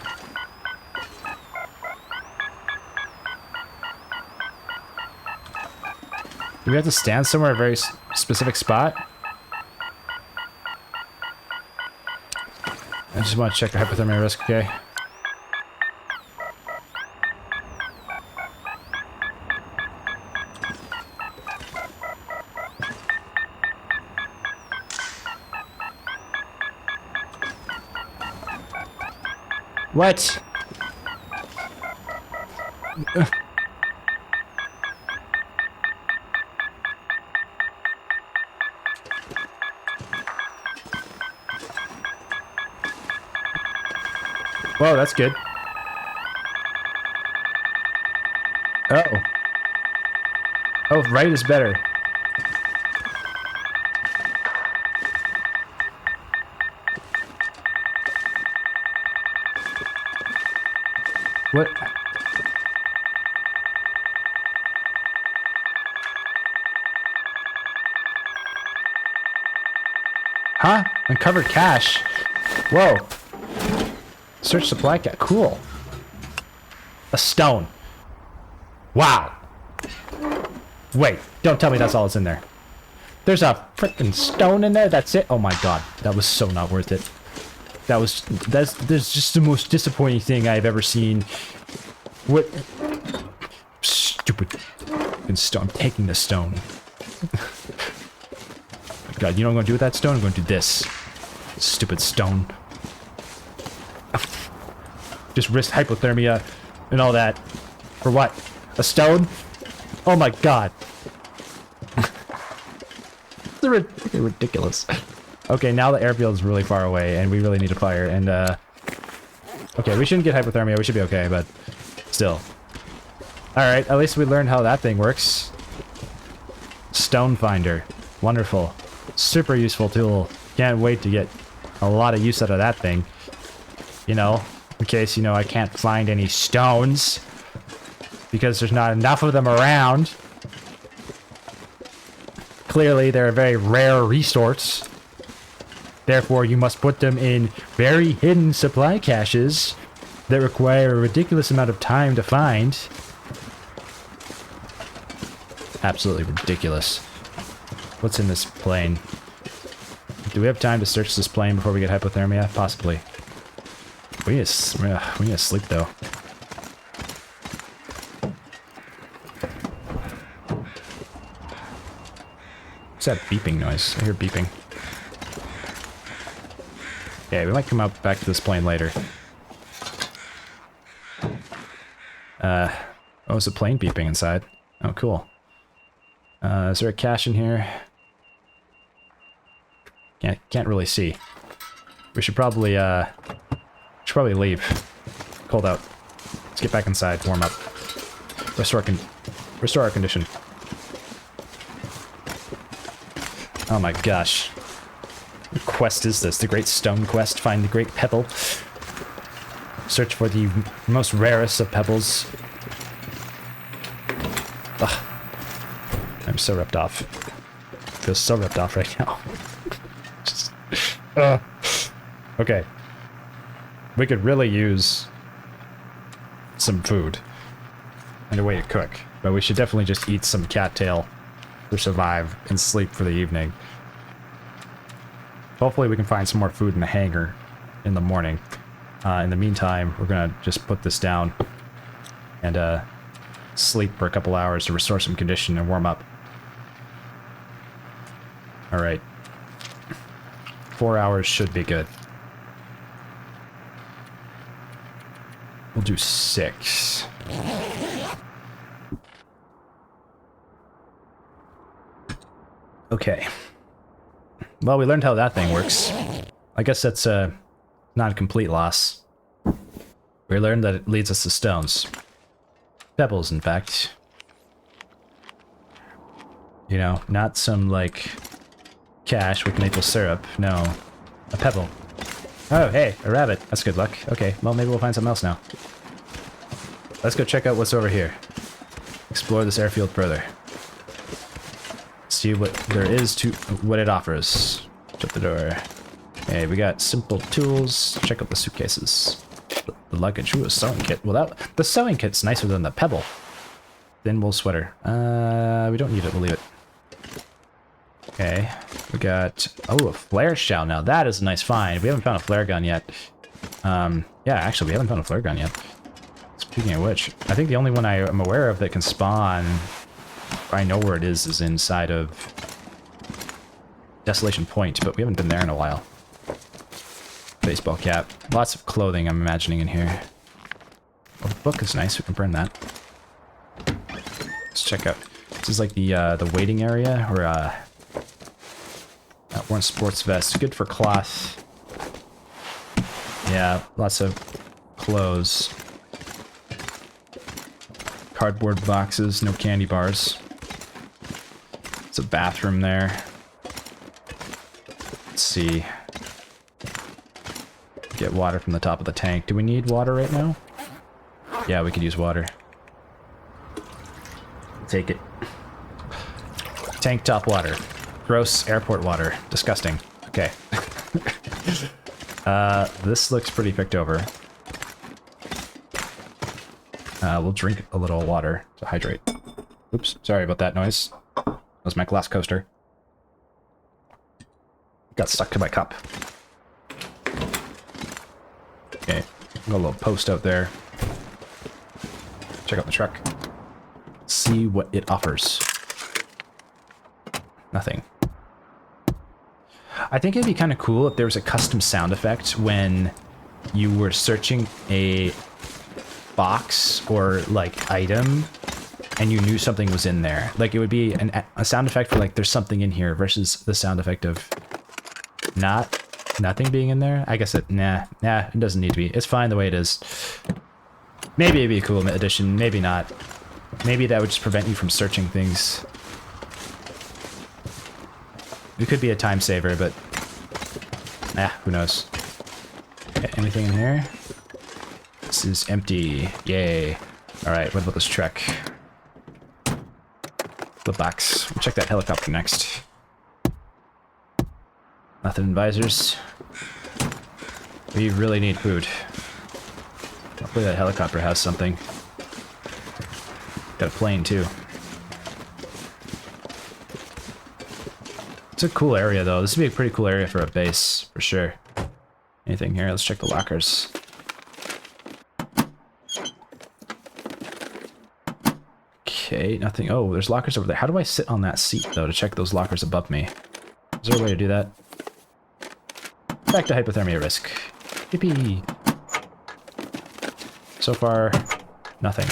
Do we have to stand somewhere, a very specific spot? I just want to check the hypothermia risk, okay? What? Whoa, that's good. Oh. Oh, right is better. What? Huh? Uncovered cache. Whoa. Search supply cat. Cool. A stone. Wow. Wait, don't tell me that's all that's in there. There's a freaking stone in there. That's it. Oh my god, that was so not worth it. That's just the most disappointing thing I've ever seen. What? Stupid fucking stone. I'm taking the stone. God, you know what I'm gonna do with that stone? I'm gonna do this. Stupid stone. Just risk hypothermia and all that. For what? A stone? Oh my god. It's ridiculous. Okay, now the airfield is really far away and we really need a fire. And, okay, we shouldn't get hypothermia. We should be okay, but still. Alright, at least we learned how that thing works. Stone finder. Wonderful. Super useful tool. Can't wait to get a lot of use out of that thing. You know, in case, you know, I can't find any stones. Because there's not enough of them around. Clearly, they're a very rare resource. Therefore, you must put them in very hidden supply caches that require a ridiculous amount of time to find. Absolutely ridiculous. What's in this plane? Do we have time to search this plane before we get hypothermia? Possibly. We need to sleep, though. What's that beeping noise? I hear beeping. Okay, we might come out back to this plane later. Oh, it's a plane beeping inside. Oh, cool. Is there a cache in here? Can't really see. We should probably leave. Cold out. Let's get back inside, warm up. Restore our condition. Oh my gosh. What quest is this? The Great Stone Quest? Find the Great Pebble. Search for the most rarest of pebbles. Ugh. I'm so ripped off. I feel so ripped off right now. Just, okay. We could really use some food and a way to cook, but we should definitely just eat some cattail to survive and sleep for the evening. Hopefully we can find some more food in the hangar in the morning. In the meantime, we're gonna just put this down and sleep for a couple hours to restore some condition and warm up. Alright. 4 hours should be good. We'll do 6. Okay. Well, we learned how that thing works. I guess that's not a complete loss. We learned that it leads us to stones. Pebbles, in fact. You know, not some, like, cache with maple syrup. No. A pebble. Oh, hey, a rabbit. That's good luck. Okay, well, maybe we'll find something else now. Let's go check out what's over here. Explore this airfield further. See what there is to what it offers. Shut the door. Okay, we got simple tools. Check out the suitcases. The luggage. Ooh, a sewing kit. Well, the sewing kit's nicer than the pebble. Thin wool sweater. We don't need it. We'll leave it. Okay, we got... Oh, a flare shell. Now that is a nice find. We haven't found a flare gun yet. Yeah, actually, we haven't found a flare gun yet. Speaking of which, I think the only one I am aware of that can spawn... I know where it is inside of Desolation Point, but we haven't been there in a while. Baseball cap. Lots of clothing, I'm imagining, in here. Oh, the book is nice. We can burn that. Let's check out. This is like the waiting area, or worn sports vest. Good for cloth. Yeah, lots of clothes. Cardboard boxes, no candy bars. It's a bathroom there. Let's see. Get water from the top of the tank. Do we need water right now? Yeah, we could use water. Take it. Tank top water. Gross airport water. Disgusting. Okay. This looks pretty picked over. We'll drink a little water to hydrate. Oops, sorry about that noise. That was my glass coaster. Got stuck to my cup. Okay, got a little post out there. Check out the truck. See what it offers. Nothing. I think it'd be kind of cool if there was a custom sound effect when you were searching a box or like item and you knew something was in there. Like it would be a sound effect for like there's something in here versus the sound effect of nothing being in there. I guess nah, it doesn't need to be. It's fine the way it is. Maybe it'd be a cool addition, maybe not. Maybe that would just prevent you from searching things. It could be a time saver, but who knows. Okay, anything in here? This is empty. Yay. Alright, what about this truck? The box. We'll check that helicopter next. Nothing in visors. We really need food. Hopefully that helicopter has something. Got a plane too. It's a cool area though. This would be a pretty cool area for a base, for sure. Anything here? Let's check the lockers. Okay, nothing. Oh, there's lockers over there. How do I sit on that seat though to check those lockers above me? Is there a way to do that? Back to hypothermia risk. Yippee! So far, nothing.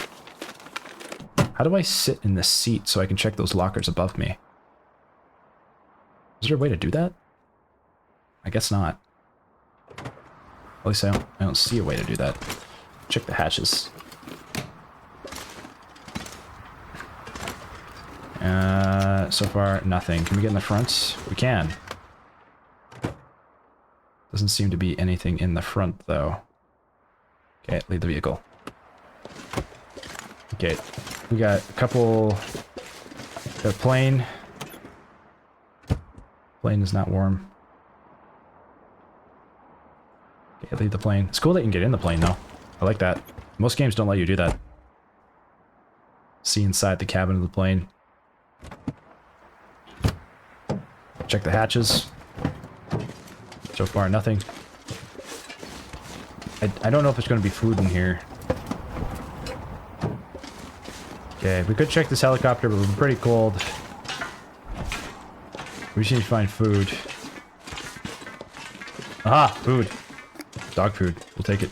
How do I sit in this seat so I can check those lockers above me? Is there a way to do that? I guess not. At least I don't see a way to do that. Check the hatches. So far, nothing. Can we get in the front? We can. Doesn't seem to be anything in the front, though. Okay, leave the vehicle. Okay, we got a couple... Got a plane. Plane is not warm. Okay, leave the plane. It's cool that you can get in the plane, though. I like that. Most games don't let you do that. See inside the cabin of the plane. Check the hatches. So far, nothing. I don't know if there's going to be food in here. Okay, we could check this helicopter, but we're pretty cold. We just need to find food. Aha! Food. Dog food. We'll take it.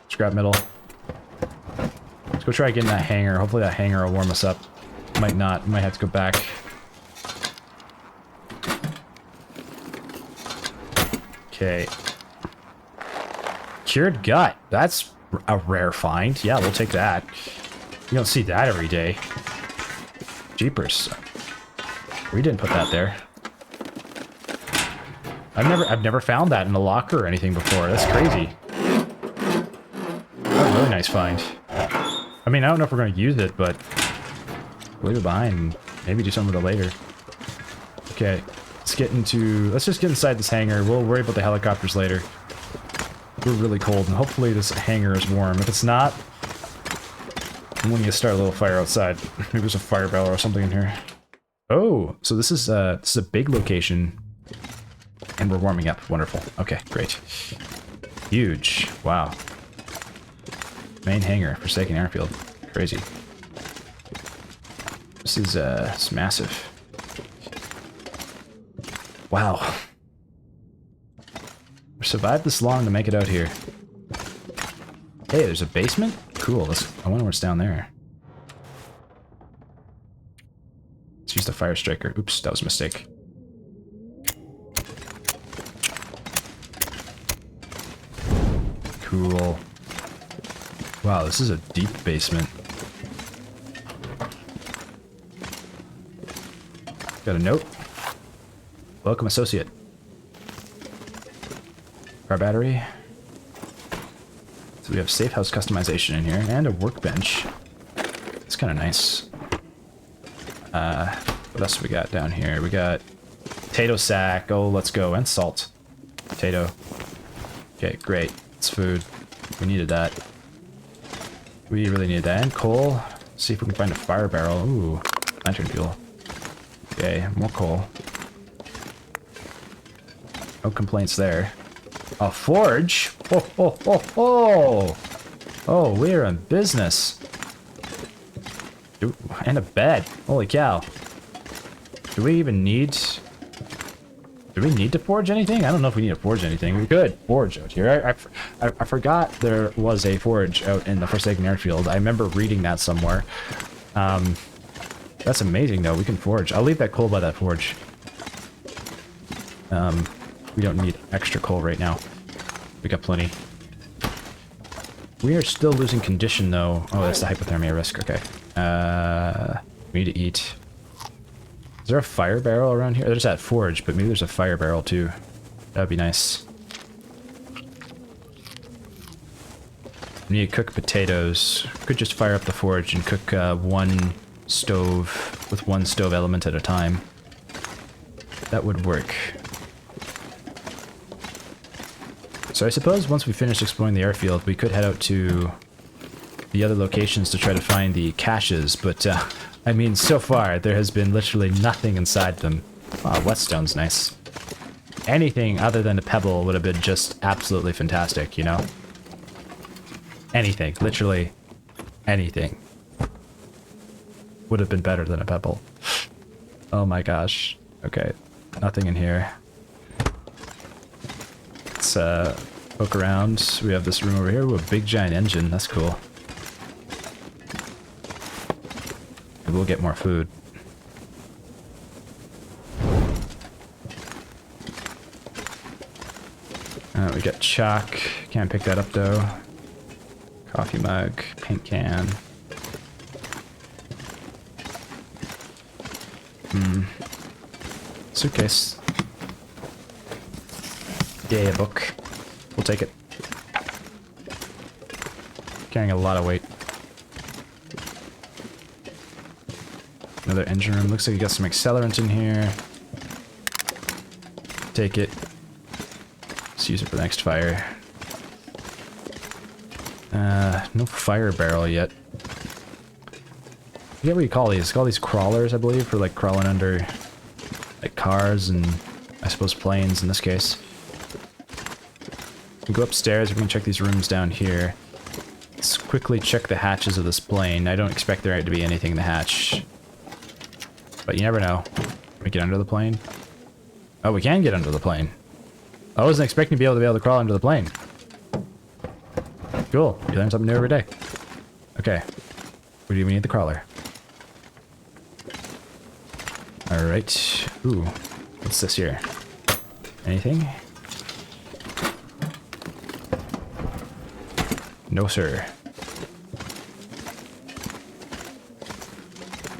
Scrap metal. Let's go try getting that hangar. Hopefully that hangar will warm us up. Might not. Might have to go back. Okay. Cured gut. That's a rare find. Yeah, we'll take that. You don't see that every day. Jeepers. We didn't put that there. I've never found that in a locker or anything before. That's crazy. That's a really nice find. I mean, I don't know if we're going to use it, but leave it behind and maybe do something with it later. Okay, let's just get inside this hangar. We'll worry about the helicopters later. We're really cold, and hopefully this hangar is warm. If it's not, I'm going to start a little fire outside. Maybe there's a fire barrel or something in here. Oh, so this is a big location, and we're warming up. Wonderful. Okay, great. Huge. Wow. Main hangar, Forsaken Airfield. Crazy. This is it's massive. Wow. We survived this long to make it out here. Hey, there's a basement? Cool. I wonder what's down there. Let's use the fire striker. Oops, that was a mistake. Cool. Wow, this is a deep basement. Got a note. Welcome, associate. Car battery. So we have safe house customization in here and a workbench. It's kind of nice. What else we got down here? We got potato sack. Oh, let's go. And salt. Potato. Okay, great. It's food. We needed that. We really needed that. And coal. See if we can find a fire barrel. Ooh, lantern fuel. Okay, more coal. No complaints there. A forge? Oh, oh, oh, oh! Oh, we're in business. Ooh, and a bed. Holy cow. Do we even need... Do we need to forge anything? I don't know if we need to forge anything. We could forge out here. I forgot there was a forge out in the Forsaken Airfield. I remember reading that somewhere. That's amazing, though. We can forge. I'll leave that coal by that forge. We don't need extra coal right now. We got plenty. We are still losing condition, though. Oh, that's the hypothermia risk. Okay. We need to eat. Is there a fire barrel around here? There's that forge, but maybe there's a fire barrel too. That'd be nice. We need to cook potatoes. Could just fire up the forge and cook one stove with one stove element at a time. That would work. So I suppose once we finish exploring the airfield, we could head out to the other locations to try to find the caches, but I mean, so far, there has been literally nothing inside them. Wow, whetstone's nice. Anything other than a pebble would have been just absolutely fantastic, you know? Anything. Literally anything. Would have been better than a pebble. Oh my gosh. Okay. Nothing in here. Let's poke around. We have this room over here with a big giant engine. That's cool. We'll get more food. We got chalk. Can't pick that up though. Coffee mug, paint can. Suitcase. Yeah, a book. We'll take it. Carrying a lot of weight. Another engine room. Looks like you got some accelerant in here. Take it. Let's use it for the next fire. No fire barrel yet. I forget what you call these. Call these crawlers, I believe, for like crawling under like cars and I suppose planes in this case. We go upstairs. We can check these rooms down here. Let's quickly check the hatches of this plane. I don't expect there to be anything in the hatch. But you never know. Can we get under the plane? Oh, we can get under the plane. I wasn't expecting to be able to crawl under the plane. Cool. You learn something new every day. Okay. We do need the crawler. Alright. Ooh. What's this here? Anything? No, sir.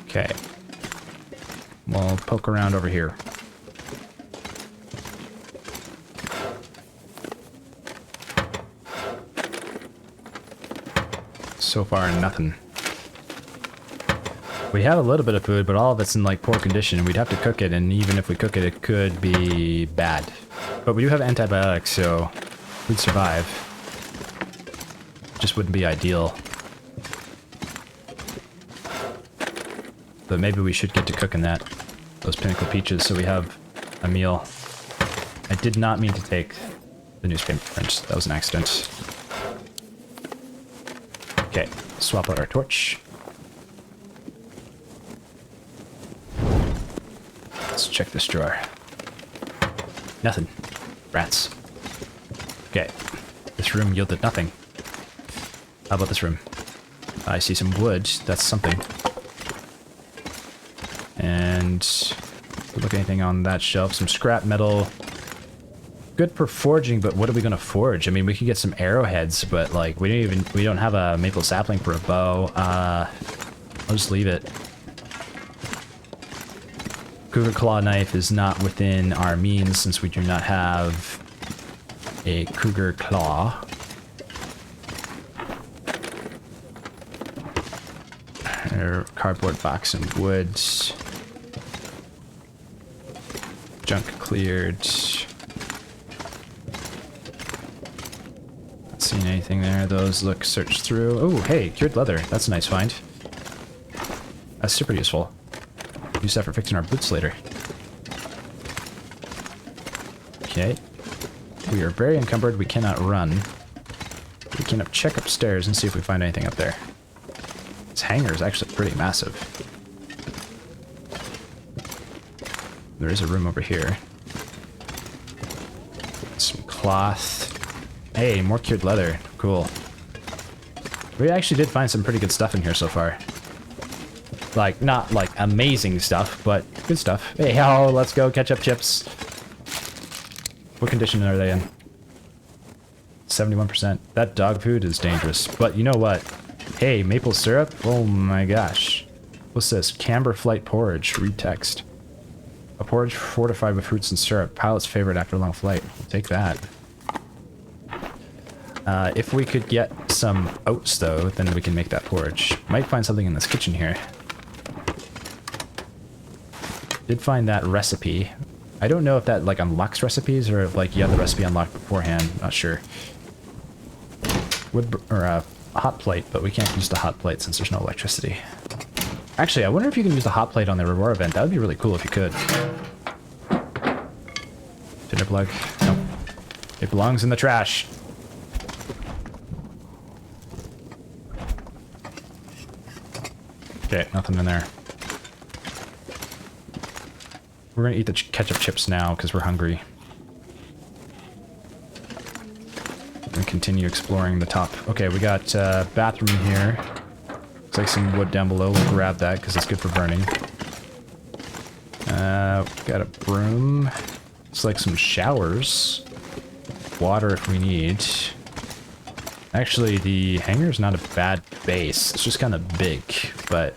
Okay. We'll poke around over here. So far, nothing. We have a little bit of food, but all of it's in like poor condition. We'd have to cook it, and even if we cook it, it could be bad. But we do have antibiotics, so we'd survive. Just wouldn't be ideal. But maybe we should get to cooking those pinnacle peaches, so we have a meal. I did not mean to take the newspaper print. That was an accident. Okay, swap out our torch. Let's check this drawer. Nothing. Rats. Okay. This room yielded nothing. How about this room? I see some wood. That's something. And look, anything on that shelf? Some scrap metal. Good for forging, but what are we gonna forge? I mean, we could get some arrowheads, but like we don't have a maple sapling for a bow. I'll just leave it. Cougar claw knife is not within our means since we do not have a cougar claw. Cardboard box and wood. Junk cleared. Not seeing anything there. Those look searched through. Oh, hey, cured leather. That's a nice find. That's super useful. Use that for fixing our boots later. Okay, We are very encumbered. We cannot run. We can check upstairs and see if we find anything up there. This hangar is actually pretty massive. There is a room over here. Some cloth. Hey, more cured leather. Cool. We actually did find some pretty good stuff in here so far. Like, not like amazing stuff, but good stuff. Hey, how? Let's go. Ketchup chips. What condition are they in? 71%. That dog food is dangerous. But you know what? Hey, maple syrup? Oh my gosh. What's this? Camber flight porridge. Read text. A porridge fortified with fruits and syrup. Pilot's favorite after a long flight. We'll take that. If we could get some oats, though, then we can make that porridge. Might find something in this kitchen here. Did find that recipe. I don't know if that, like, unlocks recipes or if, like, you have the recipe unlocked beforehand. Not sure. Wood or a hot plate, but we can't use the hot plate since there's no electricity. Actually, I wonder if you can use the hot plate on the reward event. That would be really cool if you could. Tinder plug. Nope. It belongs in the trash. Okay, nothing in there. We're gonna eat the ketchup chips now because we're hungry. And continue exploring the top. Okay, we got bathroom here. Looks like some wood down below. We'll grab that because it's good for burning. Got a broom. Looks like some showers. Water if we need. Actually, the hangar's not a bad base. It's just kind of big, but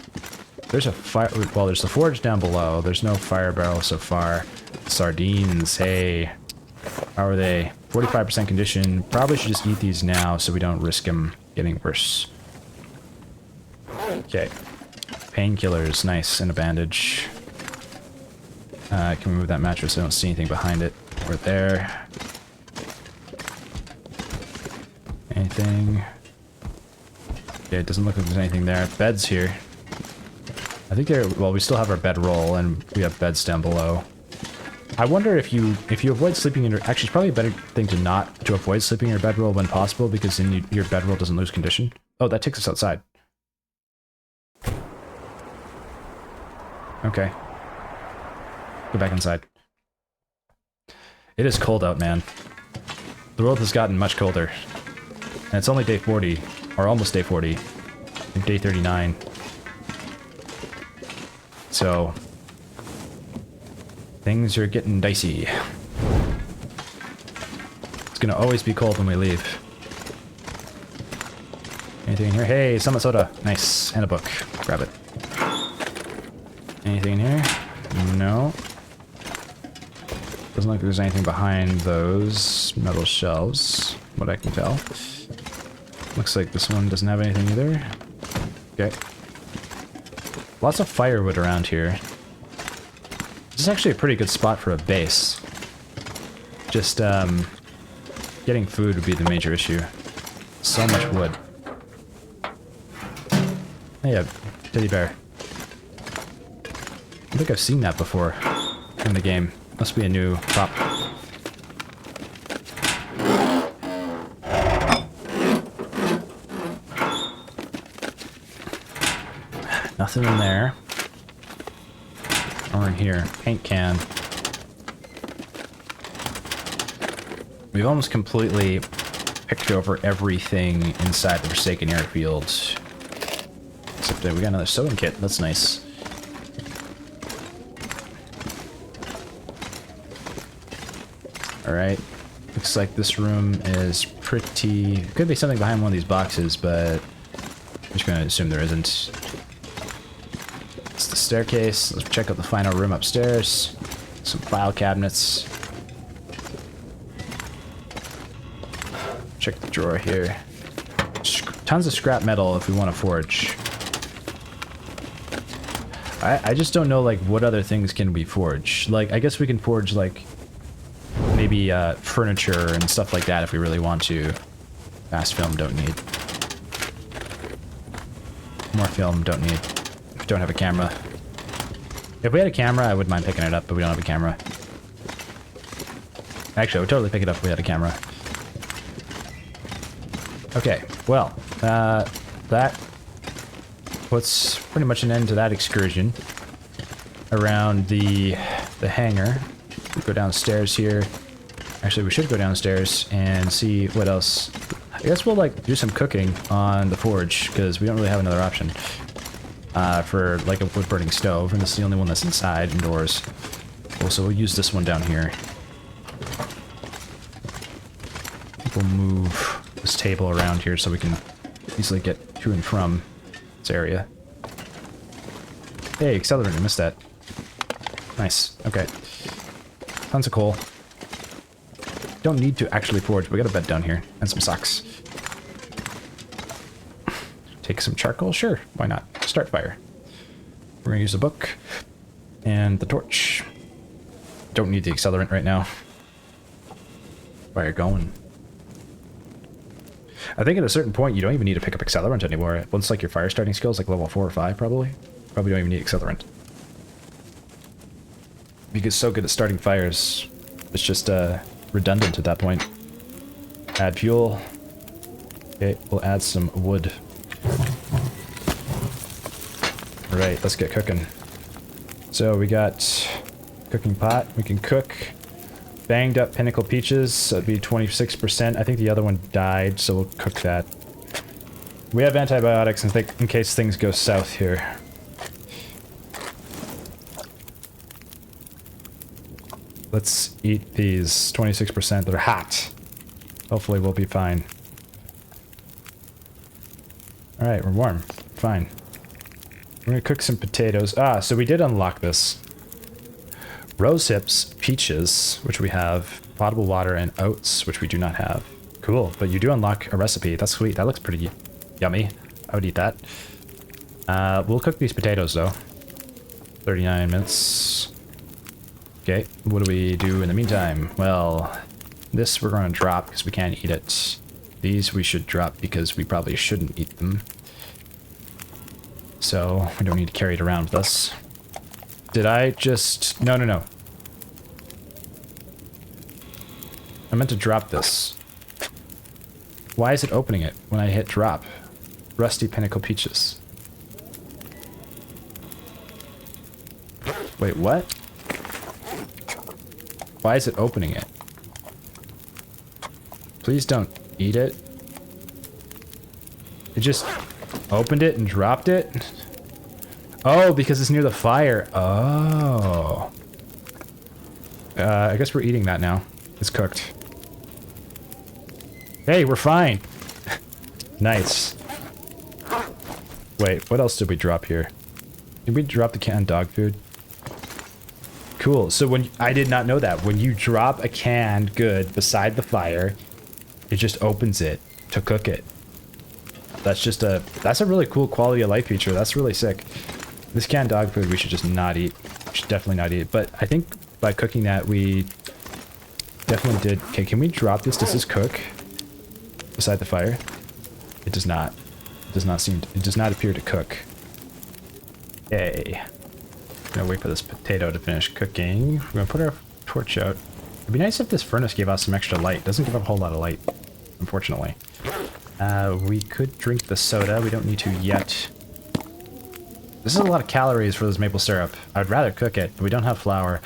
there's a fire. Well, there's the forge down below. There's no fire barrel so far. Sardines. Hey, how are they? 45% condition. Probably should just eat these now so we don't risk them getting worse. Okay. Painkillers. Nice. And a bandage. Can we move that mattress? I don't see anything behind it. We're there. Anything? Okay, it doesn't look like there's anything there. Beds here. I think they're... Well, we still have our bedroll, and we have beds down below. I wonder if you avoid sleeping in your... Actually, it's probably a better thing to avoid sleeping in your bedroll when possible, because then your bedroll doesn't lose condition. Oh, that takes us outside. Okay. Go back inside. It is cold out, man. The world has gotten much colder. And it's only day 40, or almost day 40, and day 39. So, things are getting dicey. It's gonna always be cold when we leave. Anything in here? Hey, Summit Soda. Nice. And a book. Grab it. Anything in here? No. Doesn't look like there's anything behind those metal shelves, what I can tell. Looks like this one doesn't have anything either. Okay. Lots of firewood around here. This is actually a pretty good spot for a base. Just, getting food would be the major issue. So much wood. Hey, a teddy bear. I think I've seen that before in the game. Must be a new prop. Nothing in there. Or in here. Paint can. We've almost completely picked over everything inside the Forsaken Airfield. Except that we got another sewing kit. That's nice. Alright. Looks like this room is pretty... Could be something behind one of these boxes, but I'm just going to assume there isn't. It's the staircase. Let's check out the final room upstairs. Some file cabinets. Check the drawer here. Tons of scrap metal if we want to forge. I just don't know, like, what other things can we forge. Like, I guess we can forge, like... Maybe furniture and stuff like that if we really want to. Fast film, don't need. More film, don't need. If we don't have a camera. If we had a camera, I wouldn't mind picking it up, but we don't have a camera. Actually, I would totally pick it up if we had a camera. Okay, well, that puts pretty much an end to that excursion around the hangar. Go downstairs here. Actually, we should go downstairs and see what else. I guess we'll like do some cooking on the forge because we don't really have another option for like a wood burning stove, and this is the only one that's inside indoors. Also, we'll use this one down here. We'll move this table around here so we can easily get to and from this area. Hey, accelerant, I missed that. Nice, okay. Tons of coal. Don't need to actually forge, we got a bed down here, and some socks. Take some charcoal? Sure, why not? Start fire. We're gonna use a book and the torch. Don't need the accelerant right now. Fire going. I think at a certain point you don't even need to pick up accelerant anymore. Once like your fire starting skills like level 4 or 5 probably. Probably don't even need accelerant. Because it's so good at starting fires. It's just redundant at that point. Add fuel. Okay, we'll add some wood. Alright, let's get cooking. So we got cooking pot. We can cook banged up pinnacle peaches. That'd be 26%. I think the other one died, so we'll cook that. We have antibiotics in case things go south here. Let's eat these. 26%. They're hot. Hopefully we'll be fine. Alright, we're warm. Fine. We're gonna cook some potatoes. Ah, so we did unlock this. Rose hips, peaches, which we have, potable water, and oats, which we do not have. Cool, but you do unlock a recipe. That's sweet. That looks pretty yummy. I would eat that. We'll cook these potatoes, though. 39 minutes. Okay, what do we do in the meantime? Well, this we're going to drop because we can't eat it. These we should drop because we probably shouldn't eat them. So, we don't need to carry it around with us. Did I just... No. I meant to drop this. Why is it opening it when I hit drop? Rusty pinnacle peaches. Wait, what? Why is it opening it? Please don't eat it. It just opened it and dropped it? Oh, because it's near the fire. Oh. I guess we're eating that now. It's cooked. Hey, we're fine. Nice. Wait, what else did we drop here? Did we drop the canned dog food? Cool. So when I did not know that. When you drop a canned good beside the fire, it just opens it to cook it. That's a really cool quality of life feature. That's really sick. This canned dog food we should just not eat. We should definitely not eat. But I think by cooking that we definitely did. Okay, can we drop this? Does this cook beside the fire? It does not. It does not appear to cook. Okay. I'm gonna wait for this potato to finish cooking. We're gonna put our torch out. It'd be nice if this furnace gave us some extra light. It doesn't give up a whole lot of light, unfortunately. We could drink the soda. We don't need to yet. This is a lot of calories for this maple syrup. I'd rather cook it, but we don't have flour.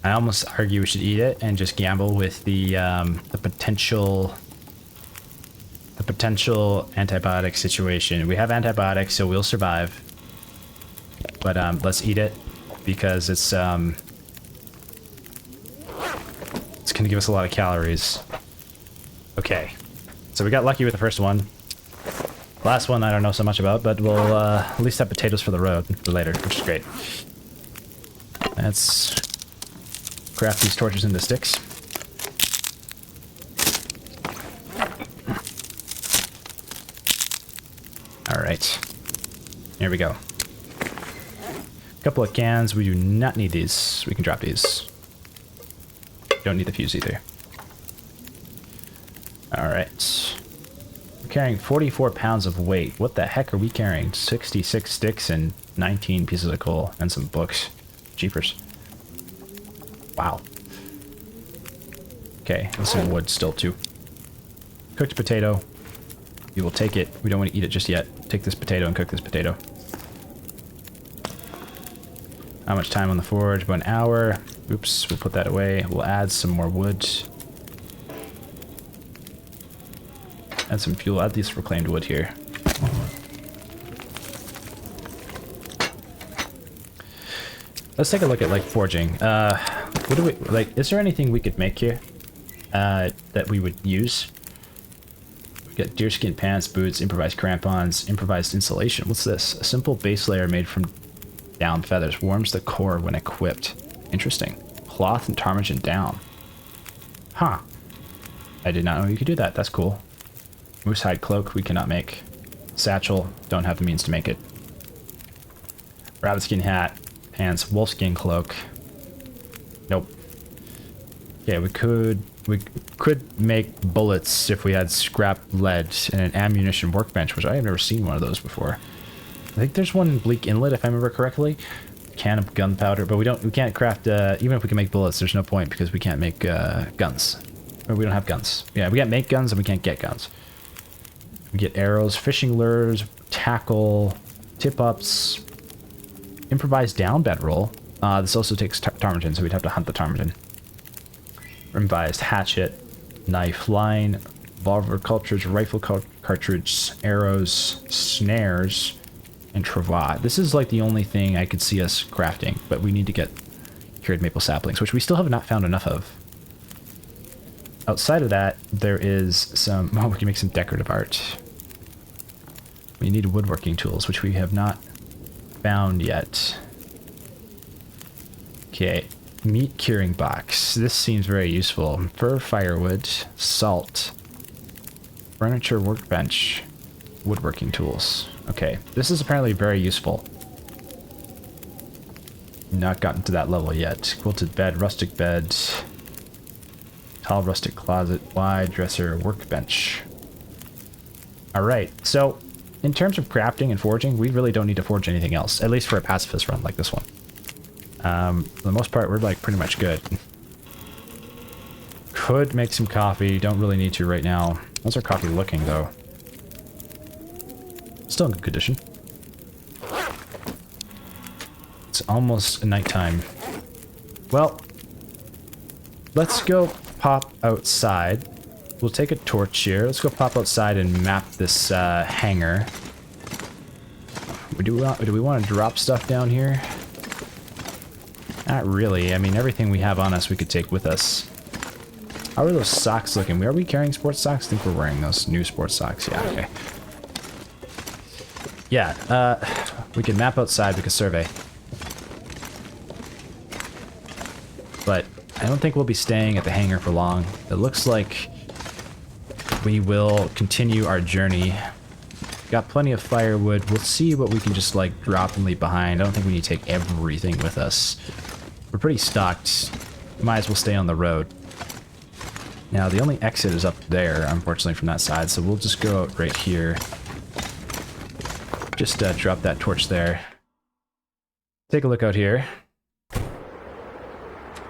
I almost argue we should eat it and just gamble with the potential antibiotic situation. We have antibiotics, so we'll survive. But let's eat it because it's gonna give us a lot of calories. Okay, so we got lucky with the first one. Last one I don't know so much about, but we'll at least have potatoes for the road for later, which is great. Let's craft these torches into sticks. Alright. Here we go. Couple of cans. We do not need these. We can drop these. Don't need the fuse either. Alright. We're carrying 44 pounds of weight. What the heck are we carrying? 66 sticks and 19 pieces of coal and some books. Jeepers. Wow. Okay, and some wood still too. Cooked potato. We will take it. We don't want to eat it just yet. Take this potato and cook this potato. How much time on the forge? About an hour. Oops, we'll put that away. We'll add some more wood. Add some fuel. Add this reclaimed wood here. Let's take a look at like forging. What do we like? Is there anything we could make here that we would use? We got deerskin pants, boots, improvised crampons, improvised insulation. What's this? A simple base layer made from down feathers warms the core when equipped. Interesting. Cloth and ptarmigan down. Huh. I did not know you could do that. That's cool. Moosehide cloak we cannot make. Satchel, don't have the means to make it. Rabbit skin hat. Pants, wolfskin cloak. Nope. Yeah, we could make bullets if we had scrap lead and an ammunition workbench, which I have never seen one of those before. I think there's one in Bleak Inlet, if I remember correctly. Can of gunpowder, but we can't craft. Even if we can make bullets, there's no point because we can't make guns. Or we don't have guns. Yeah, we can't make guns and we can't get guns. We get arrows, fishing lures, tackle, tip-ups. Improvised down bedroll. This also takes ptarmigan, so we'd have to hunt the ptarmigan. Improvised hatchet, knife, line, revolver cartridge, rifle cartridge, arrows, snares, and travat. This is like the only thing I could see us crafting, but we need to get cured maple saplings, which we still have not found enough of. Outside of that, there is some... Oh, we can make some decorative art. We need woodworking tools, which we have not found yet. Okay, meat curing box. This seems very useful. Fur firewood, salt, furniture workbench, woodworking tools. Okay, this is apparently very useful. Not gotten to that level yet. Quilted bed, rustic bed, tall rustic closet, wide dresser, workbench. Alright, so in terms of crafting and forging, we really don't need to forge anything else, at least for a pacifist run like this one. For the most part, we're like pretty much good. Could make some coffee, don't really need to right now. How's our coffee looking though? Still in good condition. It's almost nighttime. Well, let's go pop outside. We'll take a torch here. Let's go pop outside and map this hangar. Do we want to drop stuff down here? Not really. I mean, everything we have on us we could take with us. How are those socks looking? Are we carrying sports socks? I think we're wearing those new sports socks. Yeah, okay. Yeah, we can map outside, we can survey. But I don't think we'll be staying at the hangar for long. It looks like we will continue our journey. Got plenty of firewood. We'll see what we can just like drop and leave behind. I don't think we need to take everything with us. We're pretty stocked. Might as well stay on the road. Now the only exit is up there, unfortunately, from that side, so we'll just go out right here. Just drop that torch there. Take a look out here.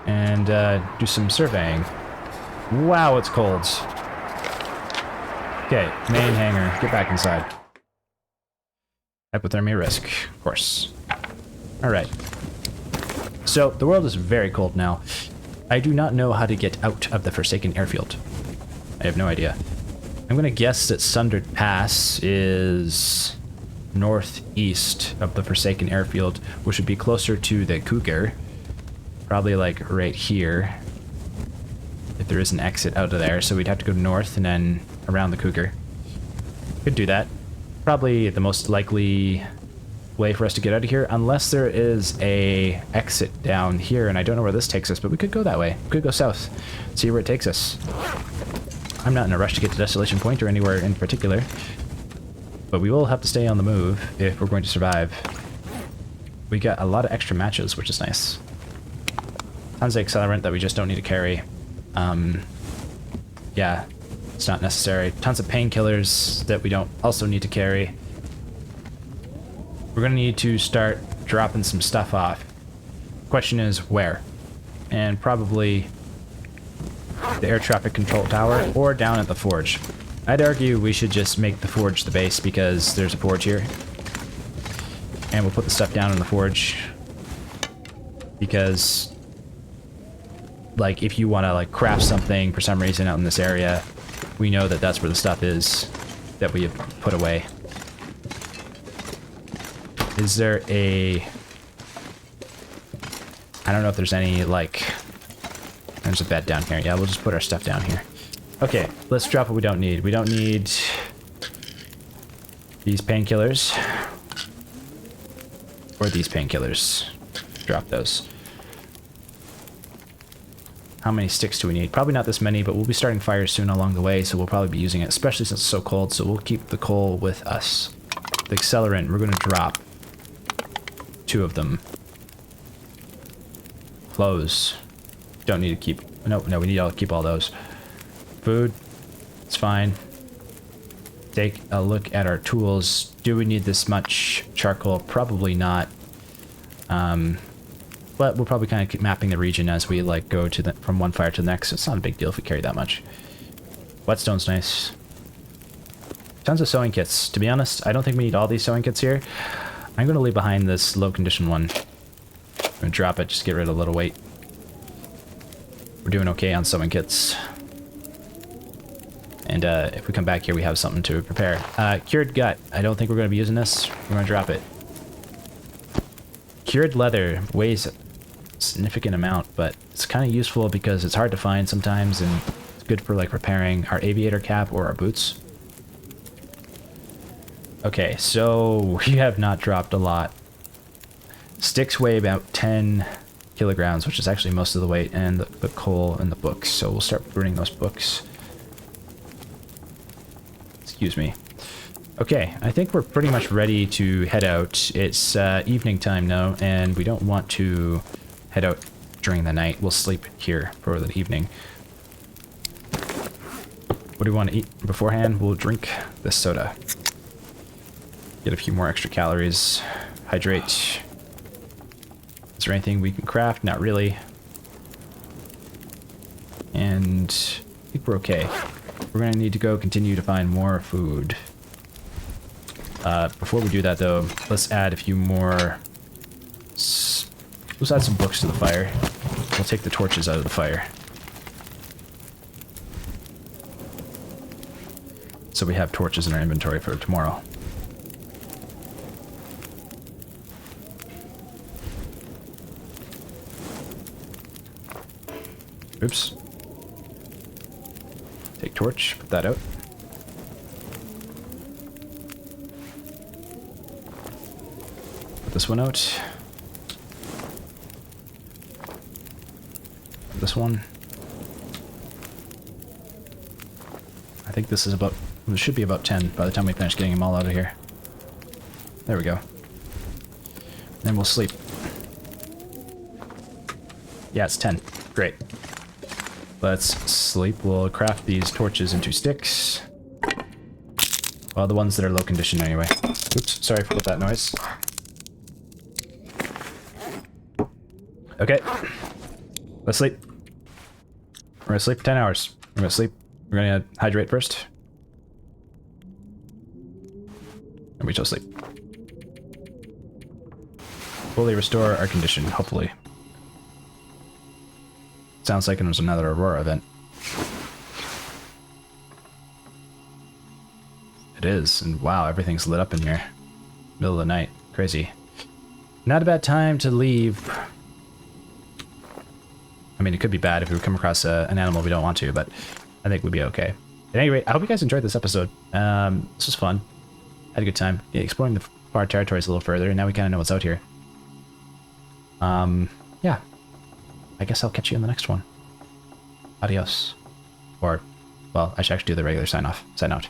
And do some surveying. Wow, it's cold. Okay, main hangar. Get back inside. Hypothermia risk, of course. Alright. So, the world is very cold now. I do not know how to get out of the Forsaken Airfield. I have no idea. I'm gonna guess that Sundered Pass is northeast of the Forsaken Airfield, which would be closer to the Cougar. Probably like right here. If there is an exit out of there, so we'd have to go north and then around the Cougar. Could do that. Probably the most likely way for us to get out of here, unless there is a exit down here, and I don't know where this takes us, but we could go that way. We could go south, see where it takes us. I'm not in a rush to get to Desolation Point or anywhere in particular, but we will have to stay on the move if we're going to survive. We got a lot of extra matches, which is nice. Tons of accelerant that we just don't need to carry. Yeah, it's not necessary. Tons of painkillers that we don't also need to carry. We're gonna need to start dropping some stuff off. Question is where? And probably the air traffic control tower or down at the forge. I'd argue we should just make the forge the base because there's a forge here. And we'll put the stuff down in the forge. Because, like, if you want to, like, craft something for some reason out in this area, we know that that's where the stuff is that we have put away. Is there a... I don't know if there's any, like... There's a bed down here. Yeah, we'll just put our stuff down here. Okay, let's drop what we don't need. We don't need these painkillers. Or these painkillers. Drop those. How many sticks do we need? Probably not this many, but we'll be starting fires soon along the way, so we'll probably be using it, especially since it's so cold, so we'll keep the coal with us. The accelerant, we're going to drop 2 of them. Clothes. Don't need to keep... No, we need to keep all those. Food. It's fine. Take a look at our tools. Do we need this much charcoal? Probably not. But we'll probably kind of keep mapping the region as we like go to the from one fire to the next. It's not a big deal if we carry that much. Whetstone's nice. Tons of sewing kits. To be honest, I don't think we need all these sewing kits here. I'm going to leave behind this low condition one. I'm going to drop it, just get rid of a little weight. We're doing okay on sewing kits. And if we come back here, we have something to prepare. Cured gut. I don't think we're going to be using this. We're going to drop it. Cured leather weighs a significant amount, but it's kind of useful because it's hard to find sometimes, and it's good for like repairing our aviator cap or our boots. Okay, so we have not dropped a lot. Sticks weigh about 10 kilograms, which is actually most of the weight, and the coal and the books. So we'll start burning those books. Excuse me. Okay, I think we're pretty much ready to head out. It's evening time now, and we don't want to head out during the night. We'll sleep here for the evening. What do we want to eat beforehand? We'll drink this soda. Get a few more extra calories. Hydrate. Is there anything we can craft? Not really. And I think we're okay. We're going to need to go continue to find more food. Before we do that, though, let's add a few more... Let's add some books to the fire. We'll take the torches out of the fire. So we have torches in our inventory for tomorrow. Oops. Take torch, put that out. Put this one out. This one. I think this is about, it should be about 10 by the time we finish getting them all out of here. There we go. Then we'll sleep. Yeah, it's 10. Great. Let's sleep. We'll craft these torches into sticks. Well, the ones that are low condition anyway. Oops, sorry for that noise. Okay. Let's sleep. We're gonna sleep for 10 hours. We're gonna sleep. We're gonna hydrate first. And we shall sleep. Fully restore our condition, hopefully. Sounds like it was another Aurora event. It is, and wow, everything's lit up in here. Middle of the night. Crazy. Not a bad time to leave. I mean, it could be bad if we come across an animal we don't want to, but I think we'd be okay. At any rate, I hope you guys enjoyed this episode. This was fun. Had a good time. Yeah, exploring the far territories a little further, and now we kind of know what's out here. Yeah. I guess I'll catch you in the next one. Adios. Or, well, I should actually do the regular sign-off. Sign out.